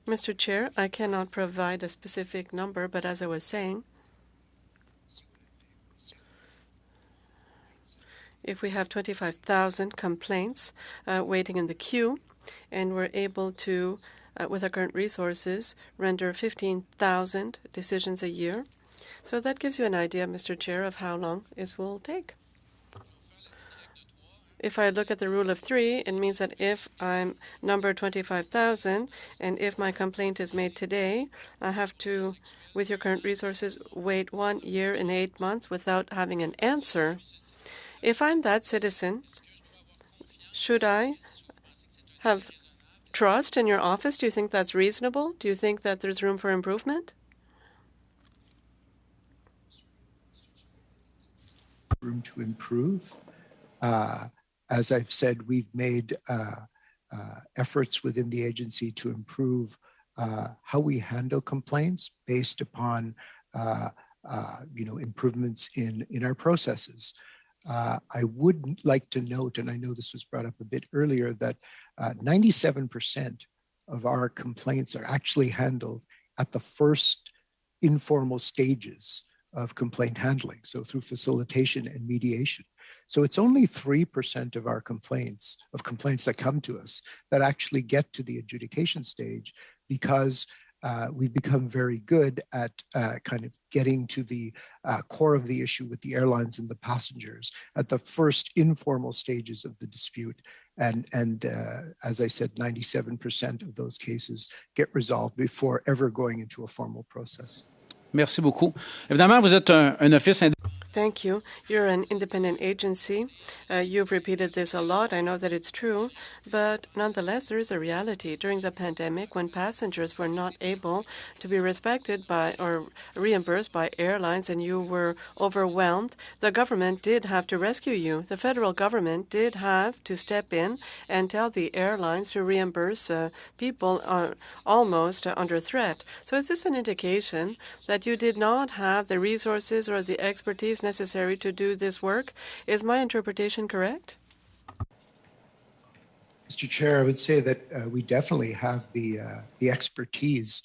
Mr. Chair, I cannot provide a specific number, but as I was saying, if we have 25,000 complaints waiting in the queue, and we're able to, with our current resources, render 15,000 decisions a year. So that gives you an idea, Mr. Chair, of how long this will take. If I look at the rule of 3, it means that if I'm number 25,000 and if my complaint is made today, I have to, with your current resources, wait 1 year and 8 months without having an answer. If I'm that citizen, should I have trust in your office? Do you think that's reasonable? Do you think that there's room for improvement? Room to improve. As I've said, we've made efforts within the agency to improve how we handle complaints based upon improvements in our processes. I would like to note, and I know this was brought up a bit earlier, that 97% of our complaints are actually handled at the first informal stages of complaint handling, so through facilitation and mediation. So it's only 3% of our complaints that come to us that actually get to the adjudication stage, because we've become very good at kind of getting to the core of the issue with the airlines and the passengers at the first informal stages of the dispute. And as I said, 97% of those cases get resolved before ever going into a formal process. Merci beaucoup. Évidemment, vous êtes un office indépendant. Thank you. You're an independent agency. You've repeated this a lot. I know that it's true, but nonetheless, there is a reality. During the pandemic, when passengers were not able to be respected by or reimbursed by airlines and you were overwhelmed, the government did have to rescue you. The federal government did have to step in and tell the airlines to reimburse people almost under threat. So is this an indication that you did not have the resources or the expertise necessary to do this work? Is my interpretation correct? Mr. Chair, I would say that we definitely have the expertise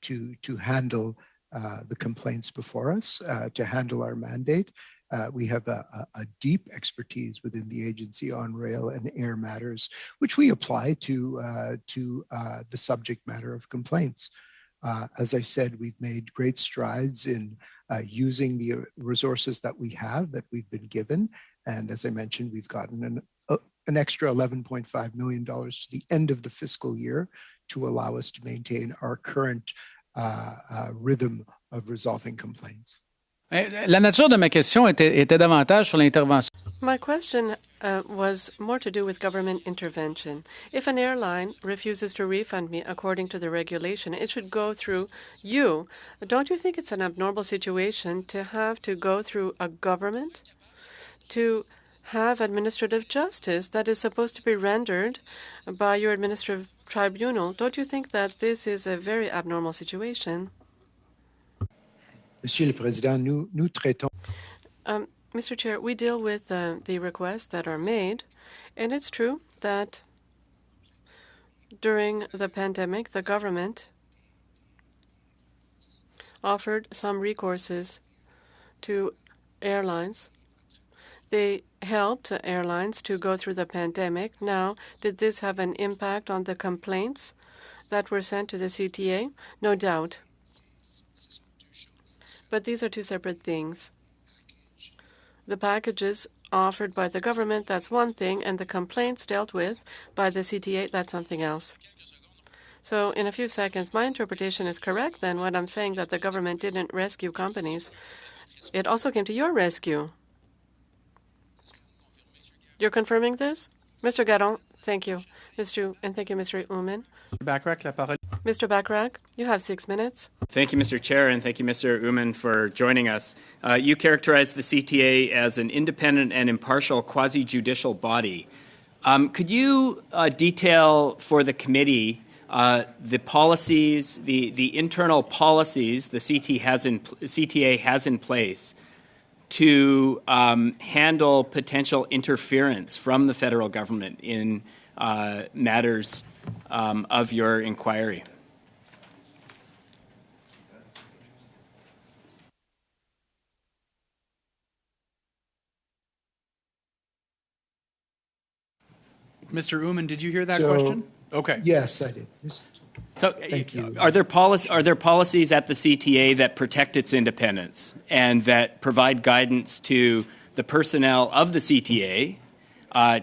to handle the complaints before us, to handle our mandate. We have a deep expertise within the agency on rail and air matters, which we apply to the subject matter of complaints. As I said, we've made great strides in using the resources that we have, that we've been given. And as I mentioned, we've gotten an extra $11.5 million to the end of the fiscal year to allow us to maintain our current rhythm of resolving complaints. La nature de ma question était davantage sur l'intervention. My question was more to do with government intervention. If an airline refuses to refund me according to the regulation, it should go through you. Don't you think it's an abnormal situation to have to go through a government to have administrative justice that is supposed to be rendered by your administrative tribunal? Don't you think that this is a very abnormal situation? Monsieur le Président, nous traitons. Mr. Chair, we deal with the requests that are made, and it's true that during the pandemic, the government offered some recourses to airlines. They helped airlines to go through the pandemic. Now, did this have an impact on the complaints that were sent to the CTA? No doubt. But these are two separate things. The packages offered by the government, that's one thing, and the complaints dealt with by the CTA, that's something else. So in a few seconds, my interpretation is correct then when I'm saying that the government didn't rescue companies. It also came to your rescue. You're confirming this? Mr. Garon, thank you. And thank you, Mr. Uman. Mr. Bachrach, you have 6 minutes. Thank you, Mr. Chair, and thank you, Mr. Uman, for joining us. You characterized the CTA as an independent and impartial quasi-judicial body. Could you detail for the committee the policies, the internal policies the CTA has in place to handle potential interference from the federal government in matters of your inquiry? Mr. Uman, did you hear that So- question? Okay. Yes, I did. So, Thank you. are there policies at the CTA that protect its independence and that provide guidance to the personnel of the CTA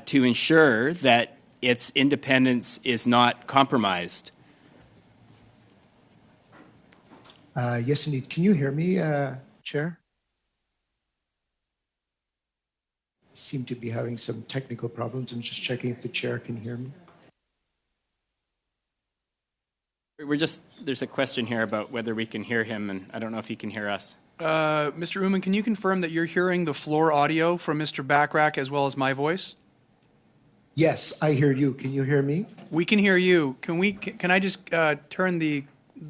to ensure that its independence is not compromised? Yes, indeed. Can you hear me, Chair? Seem to be having some technical problems. I'm just checking if the chair can hear me. There's a question here about whether we can hear him, and I don't know if he can hear us. Mr. Uman, can you confirm that you're hearing the floor audio from Mr. Backrack as well as my voice? Yes, I hear you. Can you hear me? We can hear you. Can I just turn the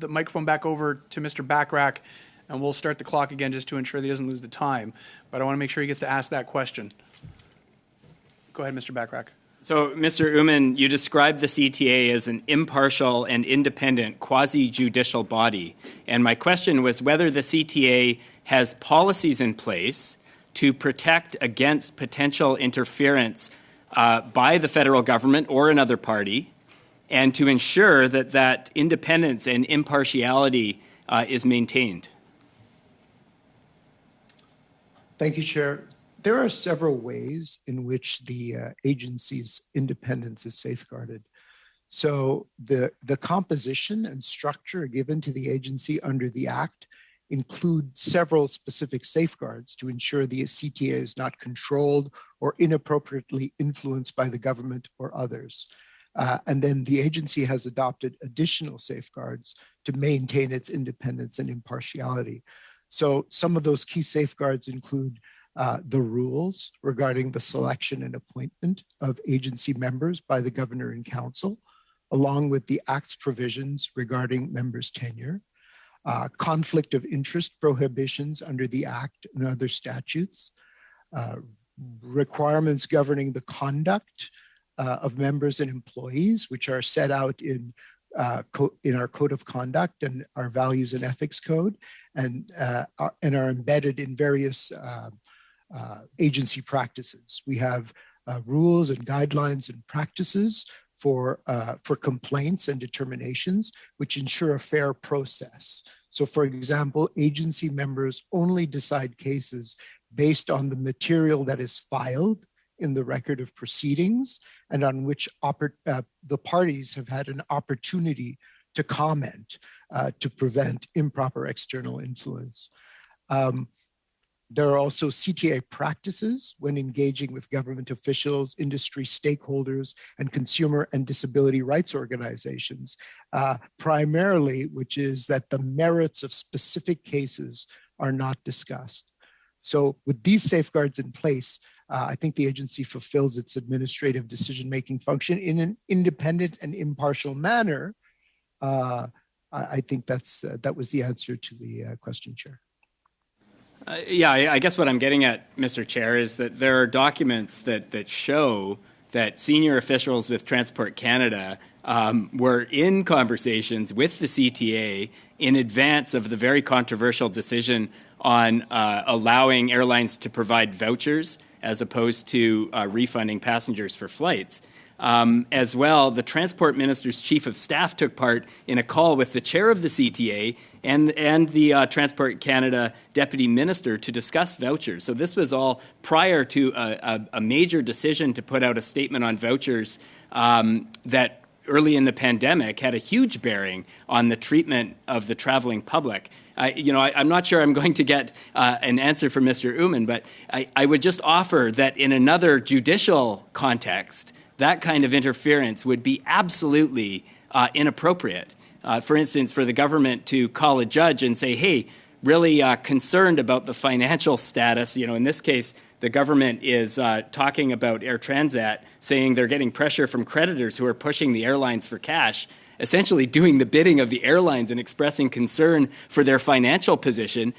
microphone back over to Mr. Backrack, and we'll start the clock again just to ensure that he doesn't lose the time. But I want to make sure he gets to ask that question. Go ahead, Mr. Backrack. So, Mr. Uman, you described the CTA as an impartial and independent quasi-judicial body. And my question was whether the CTA has policies in place to protect against potential interference by the federal government or another party, and to ensure that that independence and impartiality is maintained. Thank you, Chair. There are several ways in which the agency's independence is safeguarded. So the composition and structure given to the agency under the Act include several specific safeguards to ensure the CTA is not controlled or inappropriately influenced by the government or others. And then the agency has adopted additional safeguards to maintain its independence and impartiality. So some of those key safeguards include the rules regarding the selection and appointment of agency members by the governor and council, along with the Act's provisions regarding members' tenure, conflict of interest prohibitions under the Act and other statutes, requirements governing the conduct of members and employees, which are set out in our code of conduct and our values and ethics code, and are embedded in various agency practices. We have rules and guidelines and practices for complaints and determinations, which ensure a fair process. So, for example, agency members only decide cases based on the material that is filed in the record of proceedings and on which the parties have had an opportunity to comment to prevent improper external influence. There are also CTA practices when engaging with government officials, industry stakeholders, and consumer and disability rights organizations, primarily, which is that the merits of specific cases are not discussed. So with these safeguards in place, I think the agency fulfills its administrative decision-making function in an independent and impartial manner. I think that was the answer to the question, Chair. I guess what I'm getting at, Mr. Chair, is that there are documents that show that senior officials with Transport Canada were in conversations with the CTA in advance of the very controversial decision on allowing airlines to provide vouchers as opposed to refunding passengers for flights. As well, the Transport Minister's Chief of Staff took part in a call with the chair of the CTA and the Transport Canada Deputy Minister to discuss vouchers. So this was all prior to a major decision to put out a statement on vouchers that early in the pandemic had a huge bearing on the treatment of the traveling public. I'm not sure I'm going to get an answer from Mr. Uman, but I would just offer that in another judicial context, that kind of interference would be absolutely inappropriate. For instance, for the government to call a judge and say, hey, really concerned about the financial status, in this case, the government is talking about Air Transat, saying they're getting pressure from creditors who are pushing the airlines for cash, essentially doing the bidding of the airlines and expressing concern for their financial position.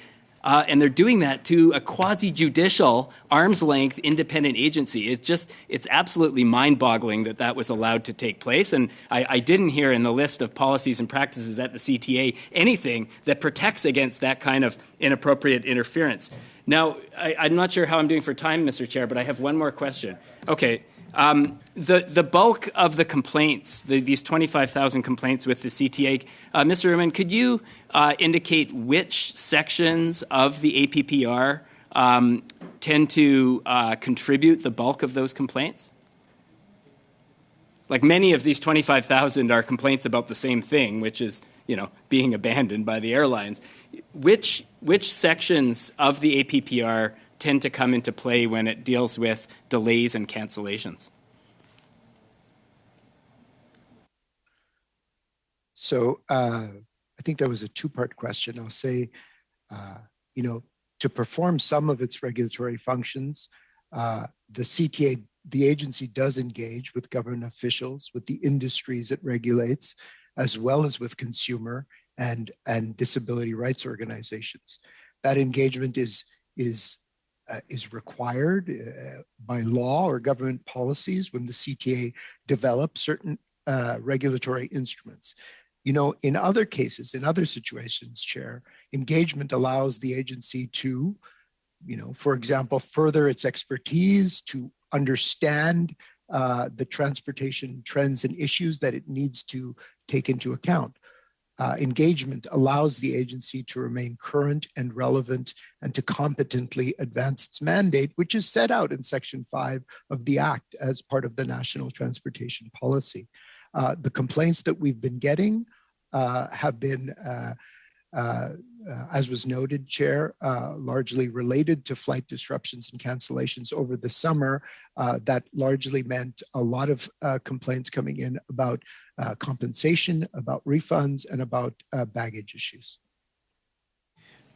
And they're doing that to a quasi-judicial, arm's-length independent agency. It's absolutely mind-boggling that was allowed to take place. And I didn't hear in the list of policies and practices at the CTA anything that protects against that kind of inappropriate interference. Now, I'm not sure how I'm doing for time, Mr. Chair, but I have one more question. Okay, The bulk of the complaints, these 25,000 complaints with the CTA, Mr. Uman, could you indicate which sections of the APPR tend to contribute the bulk of those complaints? Like many of these 25,000 are complaints about the same thing, which is, being abandoned by the airlines. Which sections of the APPR tend to come into play when it deals with delays and cancellations? So I think that was a two-part question. I'll say, to perform some of its regulatory functions, the CTA, the agency does engage with government officials, with the industries it regulates, as well as with consumer and disability rights organizations. That engagement is required by law or government policies when the CTA develops certain regulatory instruments. In other cases, in other situations, Chair, engagement allows the agency to, for example, further its expertise, to understand the transportation trends and issues that it needs to take into account. Engagement allows the agency to remain current and relevant and to competently advance its mandate, which is set out in Section 5 of the Act as part of the National Transportation Policy. The complaints that we've been getting have been, as was noted, Chair, largely related to flight disruptions and cancellations over the summer. That largely meant a lot of complaints coming in about compensation, about refunds, and about baggage issues.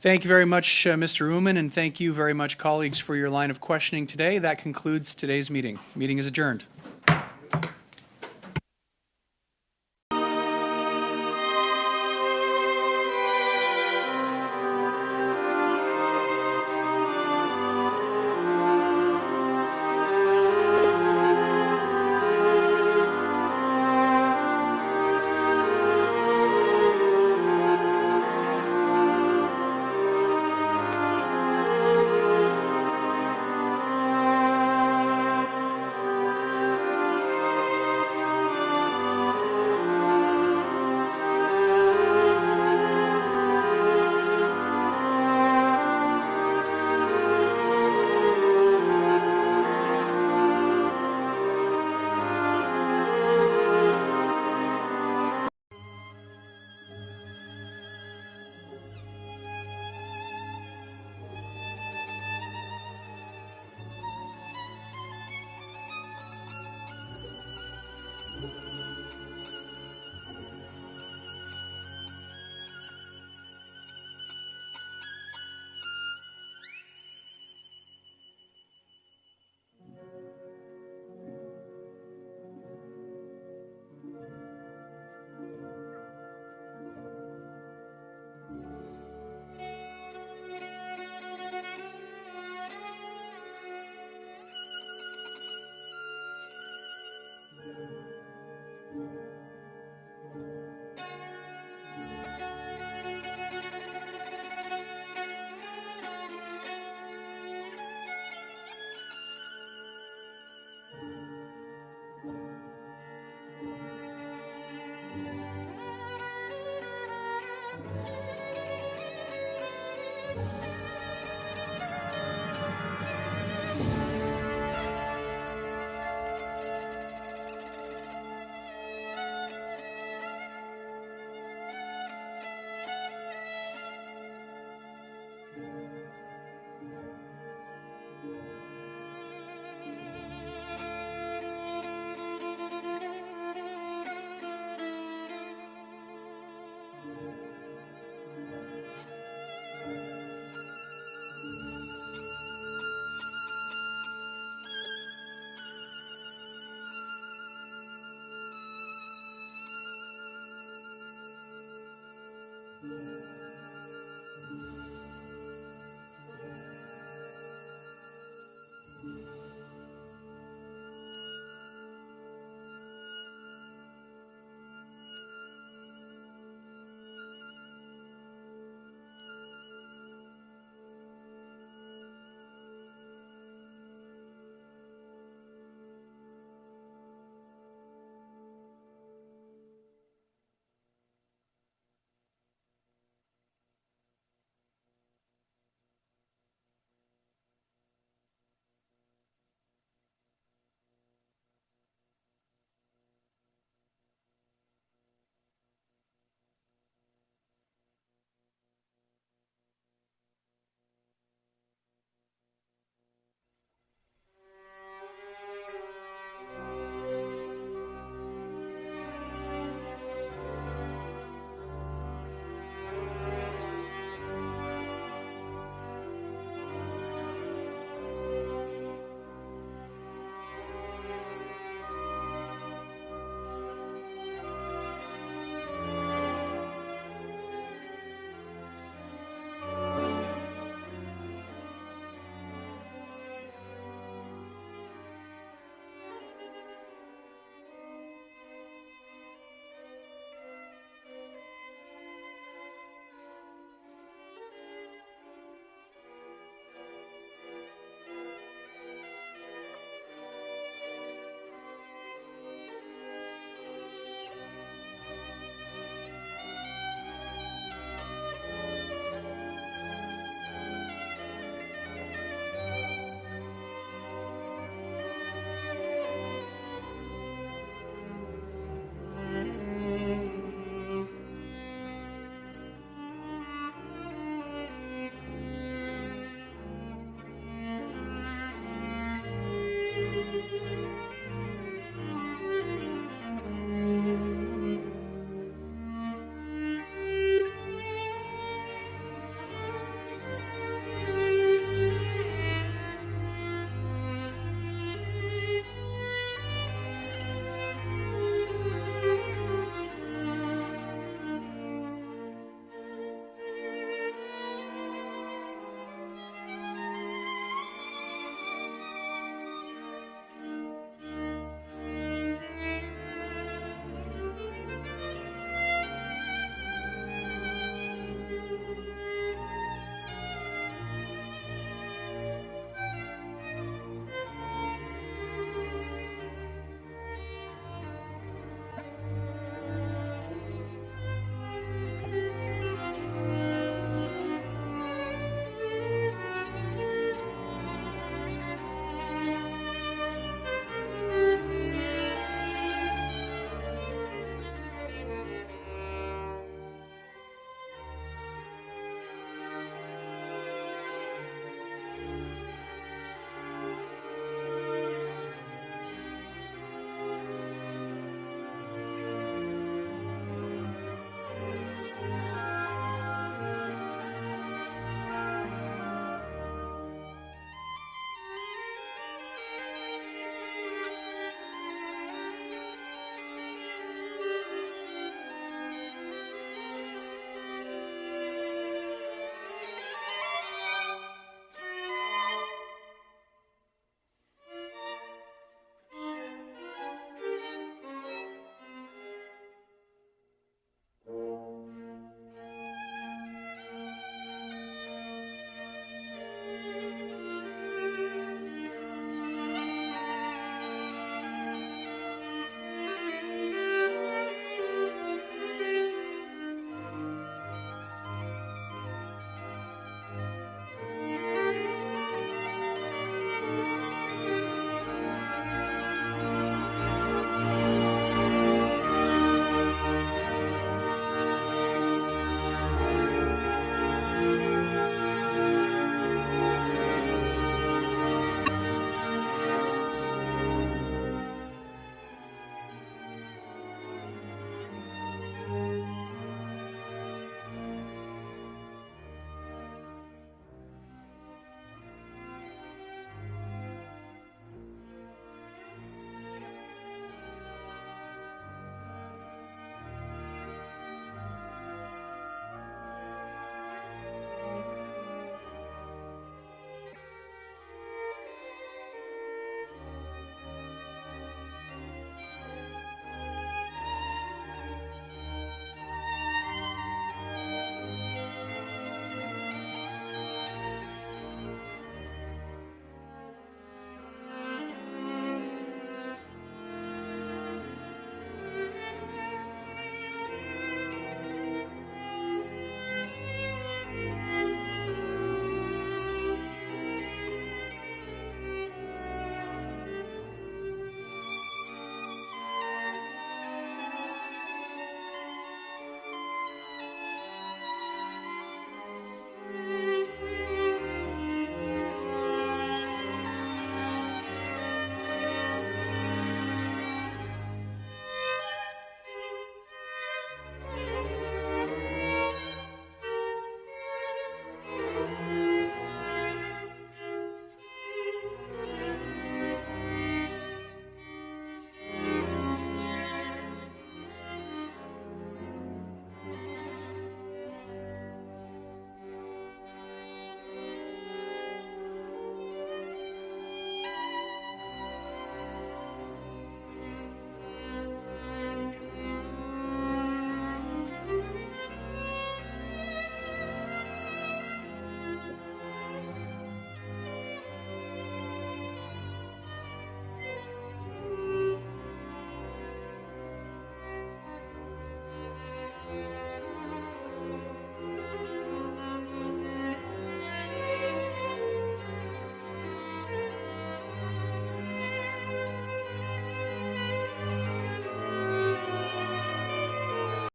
Thank you very much, Mr. Uman, and thank you very much, colleagues, for your line of questioning today. That concludes today's meeting. Meeting is adjourned.